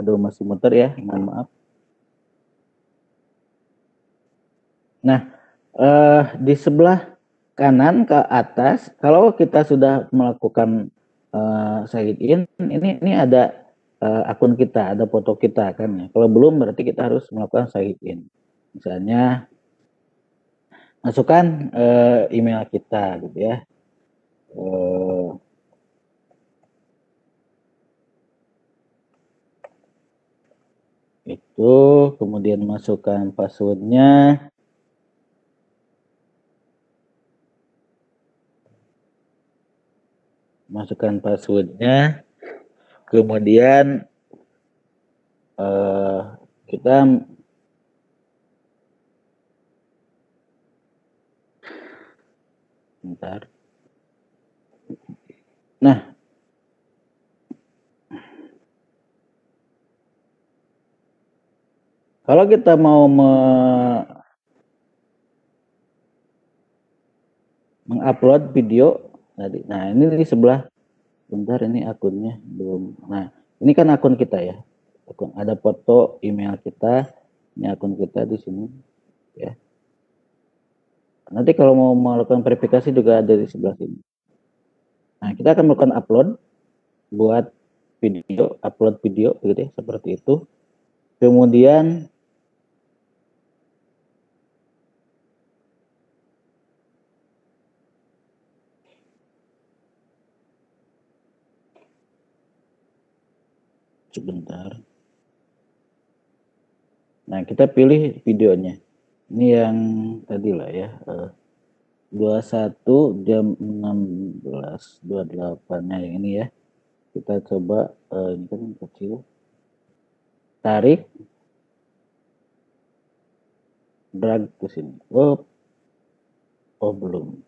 aduh, masih muter ya, mohon maaf. Nah, di sebelah kanan ke atas, kalau kita sudah melakukan sign in, ini ada akun kita, ada foto kita kan ya. Kalau belum berarti kita harus melakukan sign in. Misalnya masukkan email kita gitu ya. Itu kemudian masukkan passwordnya. Kemudian kita bentar. Nah, kalau kita mau mengupload video tadi, nah ini di sebelah, bentar, ini akunnya belum. Nah, ini kan akun kita ya, ada foto email kita, ini akun kita di sini ya. Nanti kalau mau melakukan verifikasi juga ada di sebelah sini. Nah, kita akan melakukan upload buat video, upload video gitu ya, seperti itu. Kemudian sebentar. Nah, kita pilih videonya. Ini yang tadi lah ya. 21 jam 16.28 yang ini ya. Kita coba ini kan kecil. Tarik, drag ke sini. Oh belum.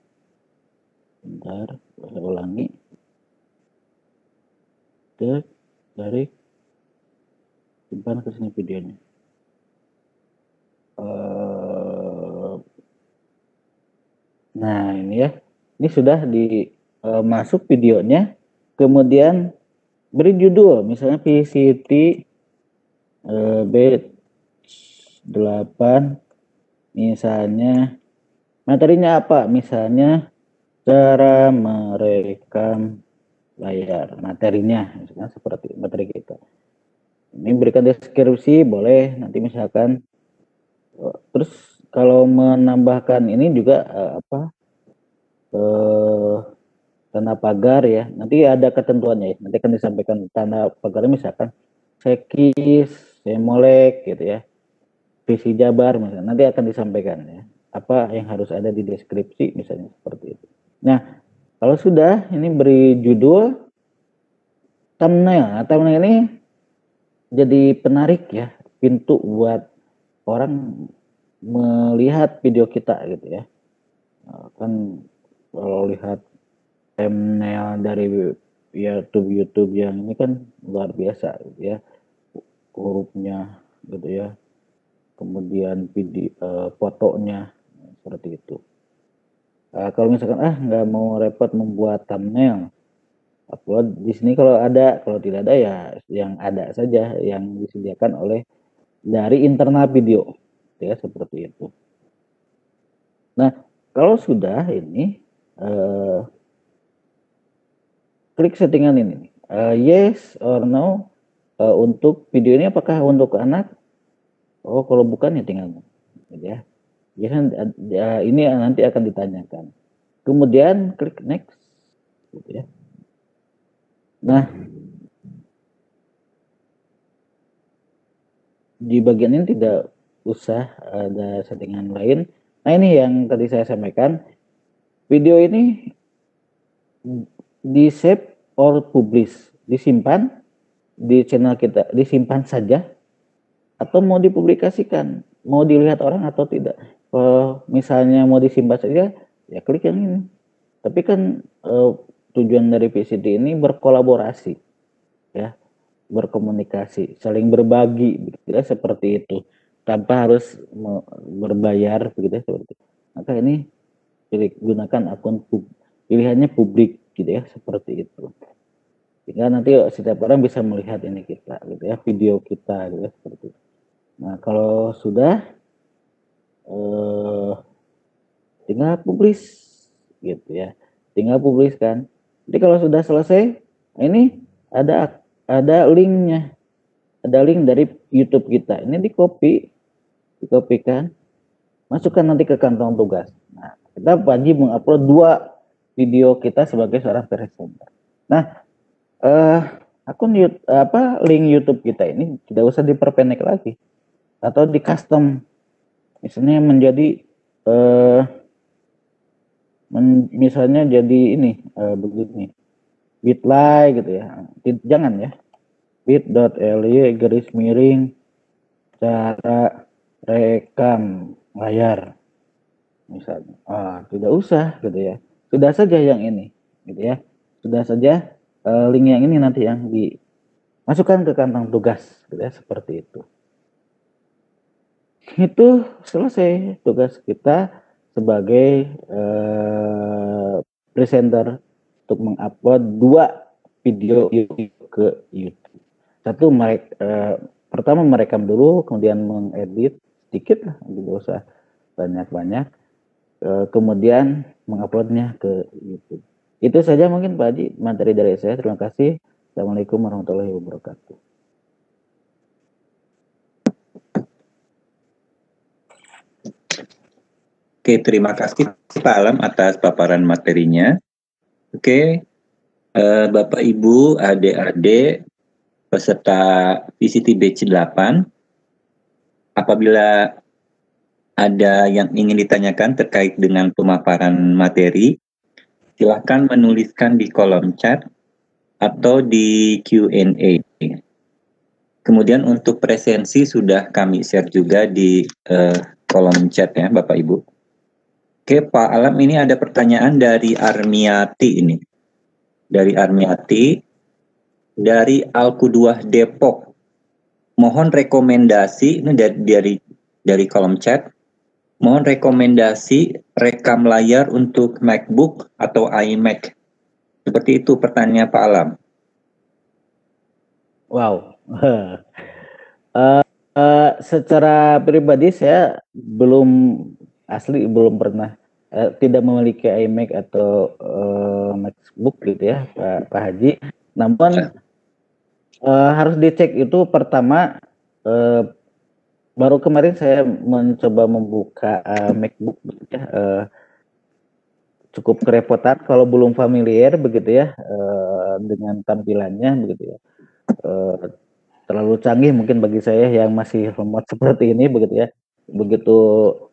Bentar, saya ulangi. Tarik, simpan ke sini videonya. Nah ini ya, ini sudah masuk videonya. Kemudian beri judul, misalnya PCT B8, misalnya materinya apa? Misalnya cara merekam layar, materinya misalkan seperti materi kita. Ini berikan deskripsi boleh, nanti misalkan terus kalau menambahkan ini juga tanda pagar ya, nanti ada ketentuannya ya, nanti akan disampaikan tanda pagarnya, misalkan sekis, semolek gitu ya, visi jabar misalnya, nanti akan disampaikan ya apa yang harus ada di deskripsi misalnya seperti itu. Nah kalau sudah ini beri judul, thumbnail. Nah, thumbnail ini jadi penarik ya, pintu buat orang melihat video kita gitu ya. Kan kalau lihat thumbnail dari YouTube yang ini kan luar biasa gitu ya, hurufnya gitu ya, kemudian video fotonya seperti itu. Kalau misalkan nggak mau repot membuat thumbnail, upload di sini kalau ada, kalau tidak ada ya yang ada saja yang disediakan oleh dari internal video ya, seperti itu. Nah kalau sudah ini klik settingan ini, yes or no, untuk video ini apakah untuk anak. Kalau bukan ya tinggal gitu ya. Ini nanti akan ditanyakan. Kemudian klik next gitu ya. Nah di bagian ini tidak usah ada settingan lain. Nah ini yang tadi saya sampaikan, video ini di save or publish, disimpan di channel kita, disimpan saja atau mau dipublikasikan, mau dilihat orang atau tidak. Misalnya mau disimpan saja ya klik yang ini. Tapi kan tujuan dari PCT ini berkolaborasi ya, berkomunikasi, saling berbagi begitu ya, seperti itu, tanpa harus berbayar begitu ya, seperti itu. Maka ini gunakan akun pilihannya publik gitu ya, seperti itu, sehingga nanti setiap orang bisa melihat ini kita gitu ya, video kita gitu ya, seperti itu. Nah kalau sudah tinggal publish gitu ya, tinggal publiskan. Jadi kalau sudah selesai, ini ada linknya, ada link dari YouTube kita. Ini dikopikan, masukkan nanti ke kantong tugas. Nah, kita wajib mengupload 2 video kita sebagai seorang presenter. Nah, link YouTube kita ini tidak usah diperpendek lagi atau di custom, misalnya menjadi misalnya jadi ini begini, bit.ly gitu ya, jangan ya, bit.ly cara rekam layar misalnya, tidak usah gitu ya, sudah saja yang ini gitu ya, sudah saja link yang ini nanti yang dimasukkan ke kantong tugas gitu ya, seperti itu. Itu selesai tugas kita sebagai presenter untuk mengupload 2 video ke YouTube. Satu, pertama merekam dulu, kemudian mengedit sedikit lah, tidak usah banyak-banyak, kemudian menguploadnya ke YouTube. Itu saja mungkin Pak Haji materi dari saya. Terima kasih. Assalamualaikum warahmatullahi wabarakatuh. Oke, terima kasih Pak Alam atas paparan materinya. Oke, Bapak Ibu, adik-adik, peserta VCT Batch 8, apabila ada yang ingin ditanyakan terkait dengan pemaparan materi, silakan menuliskan di kolom chat atau di Q&A. Kemudian untuk presensi sudah kami share juga di kolom chat ya Bapak Ibu. Oke Pak Alam, ini ada pertanyaan dari Armiati ini. Dari Armiati, dari Alku2 Depok. Mohon rekomendasi, ini dari kolom chat. Mohon rekomendasi rekam layar untuk MacBook atau iMac. Seperti itu pertanyaan Pak Alam. Wow. Secara pribadi saya belum pernah tidak memiliki iMac atau MacBook gitu ya Pak Haji. Namun harus dicek itu pertama, baru kemarin saya mencoba membuka MacBook ya, cukup kerepotan kalau belum familiar begitu ya dengan tampilannya begitu ya. Terlalu canggih mungkin bagi saya yang masih remote seperti ini begitu ya. Begitu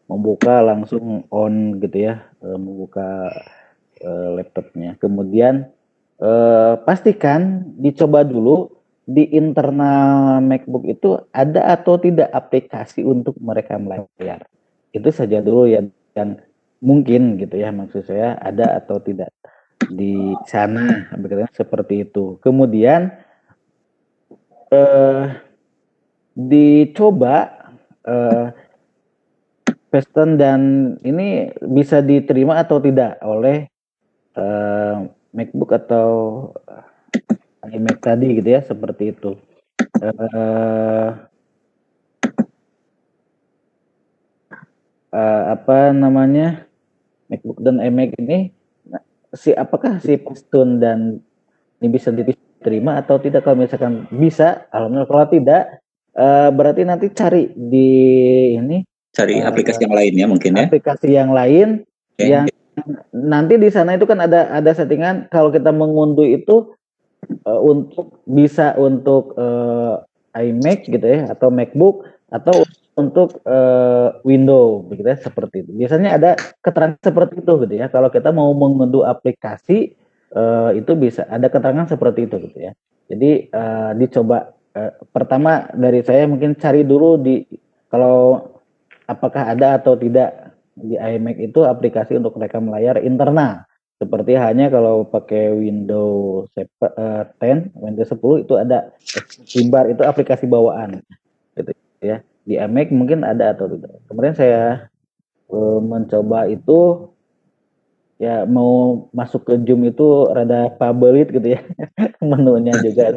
membuka langsung on gitu ya, membuka laptopnya. Kemudian pastikan dicoba dulu di internal MacBook itu ada atau tidak aplikasi untuk merekam layar. Itu saja dulu yang mungkin gitu ya, maksud saya ada atau tidak di sana begitu, seperti itu. Kemudian dicoba Western dan ini bisa diterima atau tidak oleh MacBook atau iMac tadi gitu ya, seperti itu. Apa namanya, MacBook dan iMac ini apakah si Western dan ini bisa diterima atau tidak? Kalau misalkan bisa, alhamdulillah. Kalau tidak, berarti nanti cari di ini, Cari aplikasi yang lain ya mungkin ya. aplikasi yang lain yang nanti di sana itu kan ada settingan kalau kita mengunduh itu untuk bisa untuk iMac gitu ya atau MacBook atau untuk Windows begitu ya, seperti itu. Biasanya ada keterangan seperti itu gitu ya. Kalau kita mau mengunduh aplikasi itu bisa ada keterangan seperti itu gitu ya. Jadi dicoba pertama dari saya mungkin cari dulu di kalau apakah ada atau tidak di iMac itu aplikasi untuk rekam layar internal. Seperti hanya kalau pakai Windows 10, Windows 10 itu ada Limbar, itu aplikasi bawaan gitu ya. Di iMac mungkin ada atau tidak. Kemarin saya mencoba itu ya, mau masuk ke Zoom itu rada pabelit gitu ya. Menunya juga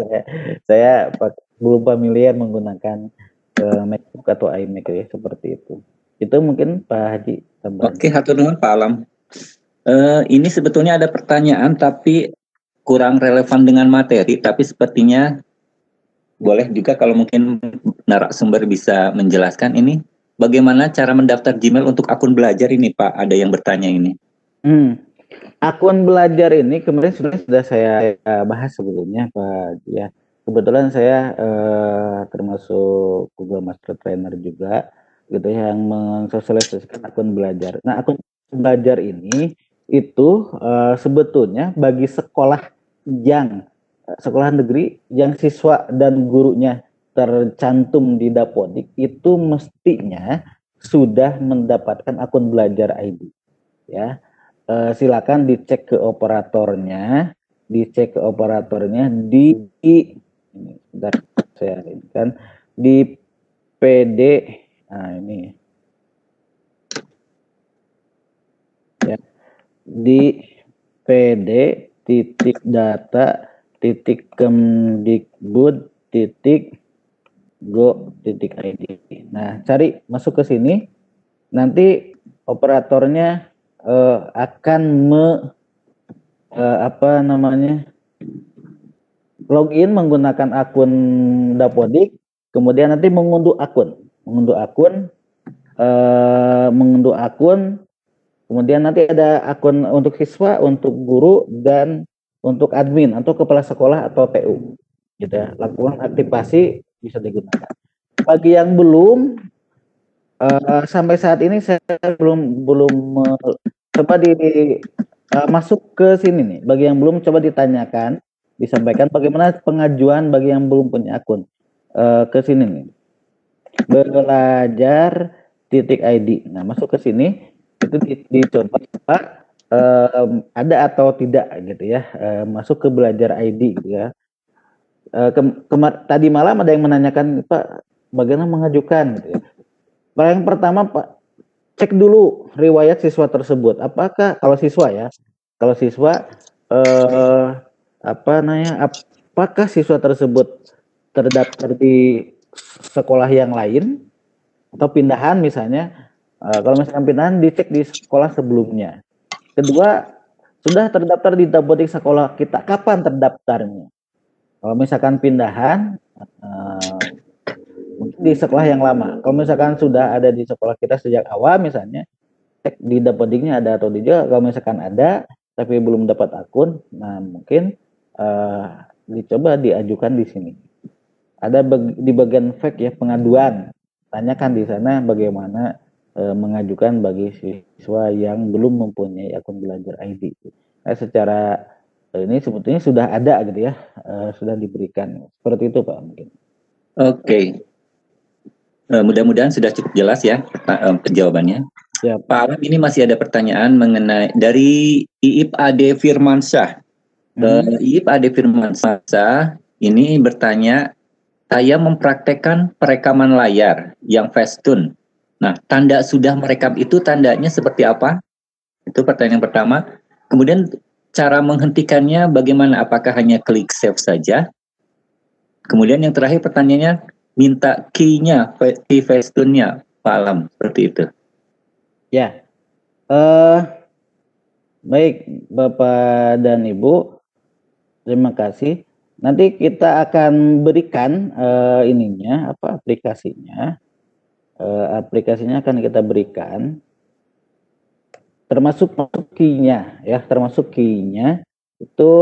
saya belum familiar menggunakan MacBook atau iMac ya, seperti itu. Itu mungkin Pak Haji tambahan. Oke, hatur nuhun Pak Alam. Ini sebetulnya ada pertanyaan tapi kurang relevan dengan materi, tapi sepertinya boleh juga kalau mungkin narasumber bisa menjelaskan ini. Bagaimana cara mendaftar Gmail untuk akun belajar ini Pak? Ada yang bertanya ini. Akun belajar ini kemarin sudah saya bahas sebelumnya Pak ya. Kebetulan saya termasuk Google Master Trainer juga gitu ya, yang mensosialisasikan akun belajar. Nah, akun belajar ini itu sebetulnya bagi sekolah negeri yang siswa dan gurunya tercantum di Dapodik itu mestinya sudah mendapatkan akun belajar ID ya. Silakan dicek ke operatornya, di bentar, saya ini kan di PD, nah ini ya, di PD titik data titik kemdikbud titik go titik id. Nah, cari masuk ke sini, nanti operatornya akan apa namanya, login menggunakan akun Dapodik, kemudian nanti mengunduh akun, kemudian nanti ada akun untuk siswa, untuk guru, dan untuk admin atau kepala sekolah atau TU. Gitu ya. Lakukan aktivasi bisa digunakan. Bagi yang belum, sampai saat ini saya belum coba masuk ke sini nih. Bagi yang belum, coba ditanyakan, disampaikan bagaimana pengajuan bagi yang belum punya akun. Ke sini nih, belajar.id. Nah, masuk ke sini itu dicoba ada atau tidak gitu ya. Masuk ke belajar ID gitu ya. Tadi malam ada yang menanyakan, Pak, bagaimana mengajukan gitu ya. Yang pertama, Pak, cek dulu riwayat siswa tersebut. Apakah kalau siswa apakah siswa tersebut terdaftar di sekolah yang lain atau pindahan misalnya. Kalau misalkan pindahan, dicek di sekolah sebelumnya. Kedua, sudah terdaftar di Dapodik sekolah kita, kapan terdaftarnya? Kalau misalkan pindahan, mungkin di sekolah yang lama. Kalau misalkan sudah ada di sekolah kita sejak awal misalnya, cek di Dapodiknya ada atau tidak. Kalau misalkan ada tapi belum dapat akun, nah mungkin dicoba diajukan di sini. Ada di bagian fake ya, pengaduan. Tanyakan di sana bagaimana mengajukan bagi siswa yang belum mempunyai akun belajar ID. Nah, secara ini sebetulnya sudah ada gitu ya, sudah diberikan. Seperti itu Pak mungkin. Oke. Mudah-mudahan sudah cukup jelas ya jawabannya. Ya. Pak Alam, ini masih ada pertanyaan mengenai dari Iip Ade Firmansyah. Iip Ade Firmansyah ini bertanya, saya mempraktekkan perekaman layar yang Facetune. Nah, tanda sudah merekam itu tandanya seperti apa? Itu pertanyaan yang pertama. Kemudian cara menghentikannya bagaimana? Apakah hanya klik save saja? Kemudian yang terakhir pertanyaannya, minta key-nya, key Facetune-nya, Pak Alam, seperti itu. Ya, baik Bapak dan Ibu, terima kasih. Nanti kita akan berikan aplikasinya. Aplikasinya akan kita berikan, termasuk key-nya ya, itu.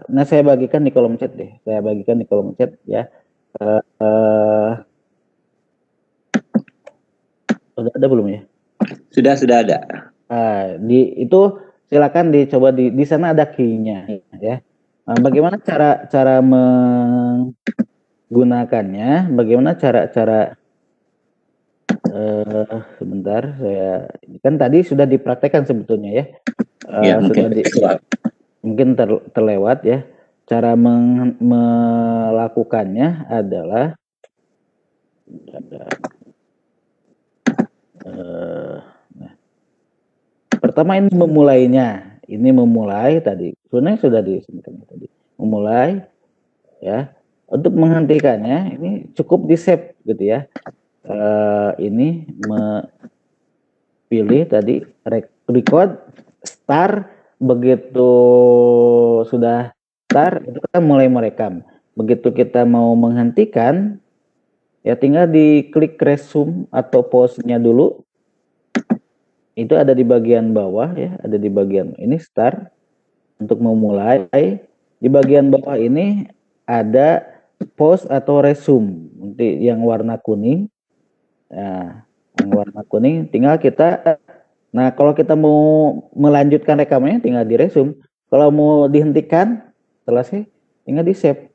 Nah, saya bagikan di kolom chat deh. Ya. Sudah ada belum ya? Sudah ada. Itu silakan dicoba di sana ada key-nya ya. Bagaimana cara menggunakannya? Bagaimana cara sebentar, saya kan tadi sudah dipraktekkan sebetulnya ya. Mungkin terlewat ya. Cara melakukannya adalah pertama ini memulainya. Ini memulai tadi. Sebenarnya sudah disebutkan tadi. Memulai ya. Untuk menghentikannya ini cukup di-save gitu ya. Ini pilih tadi record, start. Begitu sudah start, itu kan mulai merekam. Begitu kita mau menghentikan, ya tinggal diklik resume atau pause-nya dulu. Itu ada di bagian bawah ya, ada di bagian ini start untuk memulai. Di bagian bawah ini ada pause atau resume, nanti yang warna kuning. Nah, yang warna kuning tinggal kita. Nah, kalau kita mau melanjutkan rekamannya tinggal di resume. Kalau mau dihentikan, selesai, tinggal di save.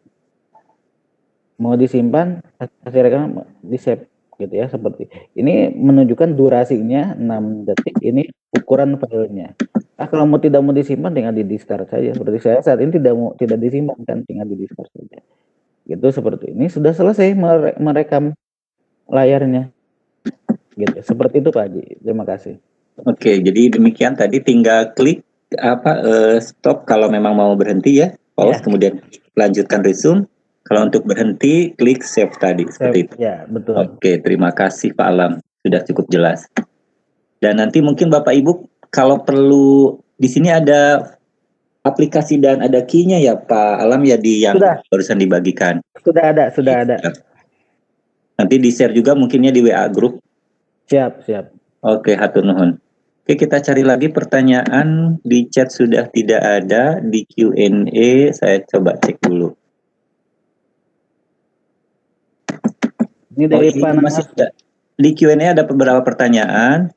Mau disimpan, hasil rekaman di save gitu ya, seperti ini. Menunjukkan durasinya 6 detik, ini ukuran filenya. Nah, kalau tidak mau disimpan tinggal di discard saja. Seperti saya saat ini tidak disimpan kan, tinggal di discard saja. Gitu, seperti ini sudah selesai merekam layarnya. Gitu. Seperti itu Pak Haji. Terima kasih. Oke, jadi demikian tadi, tinggal klik stop kalau memang mau berhenti ya, pause, kemudian lanjutkan resume. Kalau untuk berhenti, klik save tadi, seperti itu. Ya, betul. Oke, terima kasih Pak Alam, sudah cukup jelas. Dan nanti mungkin Bapak Ibu kalau perlu, di sini ada aplikasi dan ada key-nya ya Pak Alam ya di yang Sudah. barusan dibagikan. Sudah ada. Nanti di-share juga mungkinnya di WA grup. Siap. Oke, hatur nuhun. Oke, kita cari lagi pertanyaan di chat sudah tidak ada, di Q&A saya coba cek dulu. Ini dari masih ada. Di Q&A ada beberapa pertanyaan.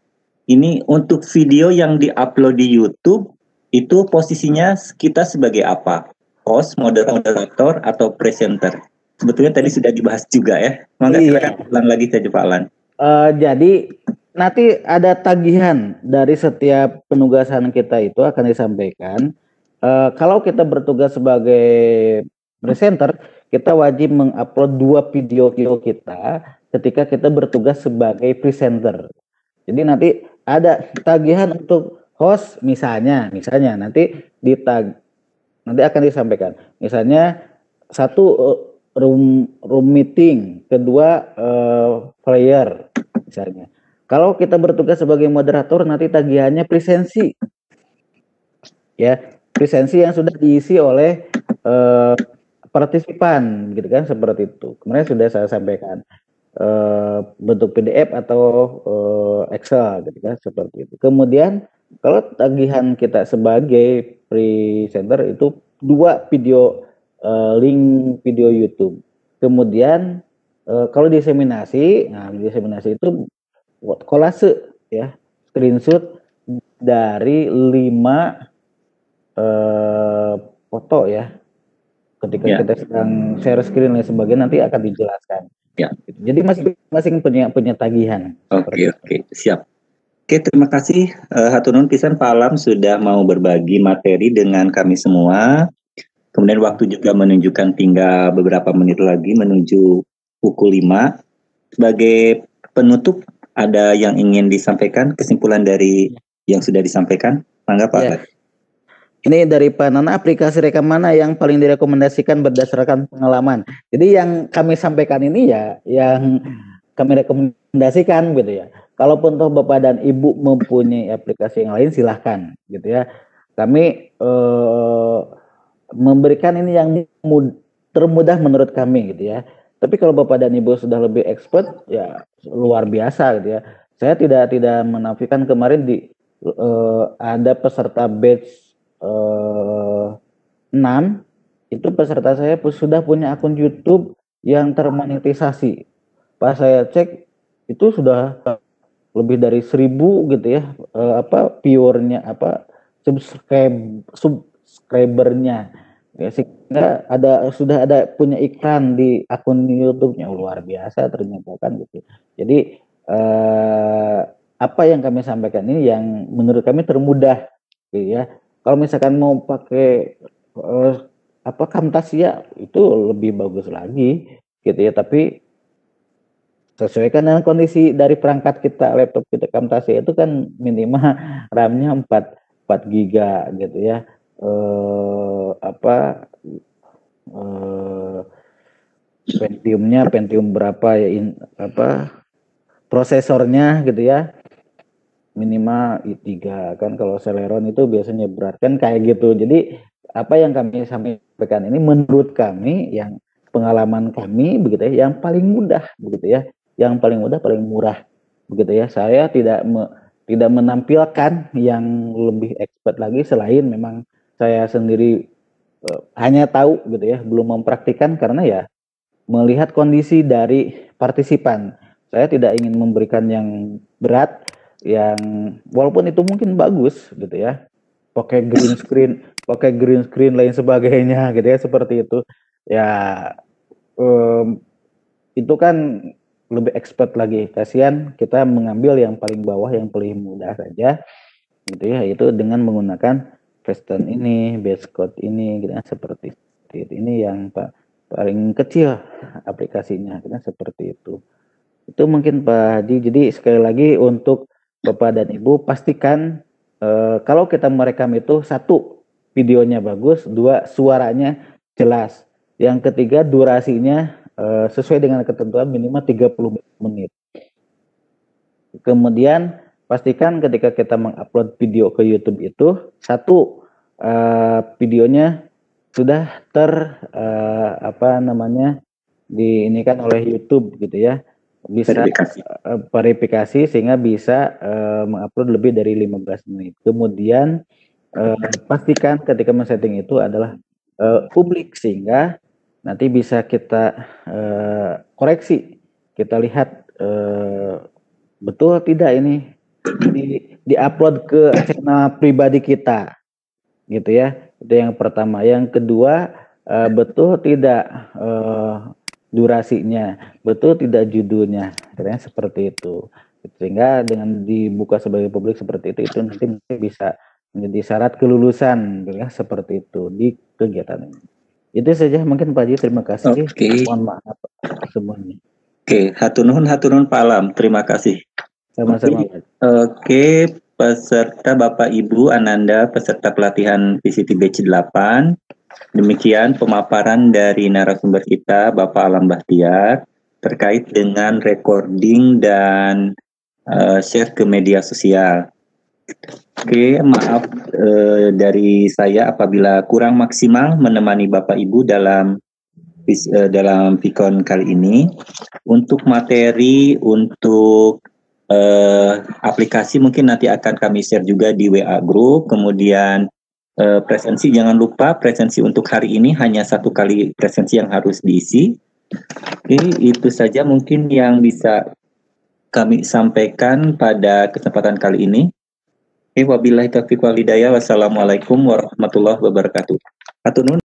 Ini untuk video yang di-upload di YouTube, itu posisinya kita sebagai apa? Host, moderator, atau presenter? Sebetulnya tadi sudah dibahas juga ya. Mangga silakan ulang lagi saja Pak Alan. Jadi nanti ada tagihan dari setiap penugasan kita itu akan disampaikan. Kalau kita bertugas sebagai presenter, kita wajib mengupload 2 video kita ketika kita bertugas sebagai presenter. Jadi nanti ada tagihan untuk host misalnya nanti nanti akan disampaikan. Misalnya satu room meeting, kedua player misalnya. Kalau kita bertugas sebagai moderator nanti tagihannya presensi. Ya, presensi yang sudah diisi oleh partisipan gitu kan, seperti itu. Kemarin sudah saya sampaikan bentuk PDF atau Excel gitu kan, seperti itu. Kemudian kalau tagihan kita sebagai presenter itu 2 video link video YouTube. Kemudian kalau diseminasi, nah diseminasi itu kolase ya, screenshot dari 5 foto ya. Ketika kita sedang share screen dan sebagainya nanti akan dijelaskan. Ya. Jadi masing-masing punya tagihan. Oke, siap. Oke, terima kasih hatur nuhun pisan Pak Alam sudah mau berbagi materi dengan kami semua. Kemudian waktu juga menunjukkan tinggal beberapa menit lagi menuju pukul 5. Sebagai penutup, ada yang ingin disampaikan, kesimpulan dari yang sudah disampaikan? Mangga Pak. Ya. Ini dari Pak Nana, aplikasi rekam mana yang paling direkomendasikan berdasarkan pengalaman? Jadi yang kami sampaikan ini ya, yang kami rekomendasikan gitu ya. Kalaupun toh Bapak dan Ibu mempunyai aplikasi yang lain silahkan gitu ya. Kami memberikan ini yang termudah menurut kami gitu ya. Tapi kalau Bapak dan Ibu sudah lebih expert ya luar biasa gitu ya. Saya tidak menafikan kemarin ada peserta batch 6 itu peserta saya sudah punya akun YouTube yang termonetisasi. Pas saya cek itu sudah lebih dari 1000 gitu ya, viewernya subscribernya ya, sehingga sudah ada punya iklan di akun YouTube-nya. Luar biasa ternyata kan gitu. Jadi apa yang kami sampaikan ini yang menurut kami termudah gitu ya. Kalau misalkan mau pakai Camtasia itu lebih bagus lagi gitu ya, tapi sesuaikan dengan kondisi dari perangkat kita, laptop kita. Camtasia itu kan minimal RAM-nya 4 giga gitu ya. Pentium berapa ya, prosesornya gitu ya, minimal i3 kan. Kalau Celeron itu biasanya berat kan kayak gitu. Jadi apa yang kami sampaikan ini menurut kami, yang pengalaman kami begitu ya, yang paling mudah begitu ya, yang paling mudah, paling murah begitu ya. Saya tidak menampilkan yang lebih expert lagi, selain memang saya sendiri hanya tahu gitu ya, belum mempraktikkan karena ya melihat kondisi dari partisipan. Saya tidak ingin memberikan yang berat, yang walaupun itu mungkin bagus gitu ya, pakai green screen lain sebagainya gitu ya, seperti itu ya. Itu kan lebih expert lagi. Kasihan kita mengambil yang paling bawah, yang paling mudah saja gitu ya, itu dengan menggunakan Preston ini, base code ini gitu ya, seperti itu. Ini yang paling kecil aplikasinya gitu, seperti itu. Itu mungkin Pak Hadi. Jadi sekali lagi untuk Bapak dan Ibu pastikan kalau kita merekam itu, 1 videonya bagus, 2 suaranya jelas, yang ketiga durasinya sesuai dengan ketentuan minimal 30 menit. Kemudian pastikan ketika kita mengupload video ke YouTube itu, 1 videonya sudah diinikan oleh YouTube gitu ya, bisa verifikasi sehingga bisa mengupload lebih dari 15 menit. Kemudian pastikan ketika men-setting itu adalah publik sehingga nanti bisa kita koreksi, kita lihat betul tidak ini di-upload ke channel pribadi kita gitu ya. Itu yang pertama. Yang kedua, betul tidak durasinya, betul tidak judulnya, katanya seperti itu. Sehingga dengan dibuka sebagai publik seperti itu nanti bisa menjadi syarat kelulusan ya, seperti itu di kegiatan ini. Itu saja mungkin Pak Haji, terima kasih. Mohon maaf semuanya. Hatur nuhun Pak Alam, terima kasih. Sama-sama. Oke, peserta Bapak Ibu Ananda, peserta pelatihan PCT Batch 8. Demikian pemaparan dari narasumber kita, Bapak Alam Bahtiar, terkait dengan recording dan share ke media sosial. Oke, maaf dari saya apabila kurang maksimal menemani Bapak Ibu dalam Vicon kali ini. Untuk materi, untuk aplikasi mungkin nanti akan kami share juga di WA Group. Kemudian presensi, jangan lupa presensi untuk hari ini hanya 1 kali presensi yang harus diisi. Oke, itu saja mungkin yang bisa kami sampaikan pada kesempatan kali ini. Wabillahi taufiq wal hidayah. Wassalamualaikum warahmatullahi wabarakatuh. Hatur nuhun.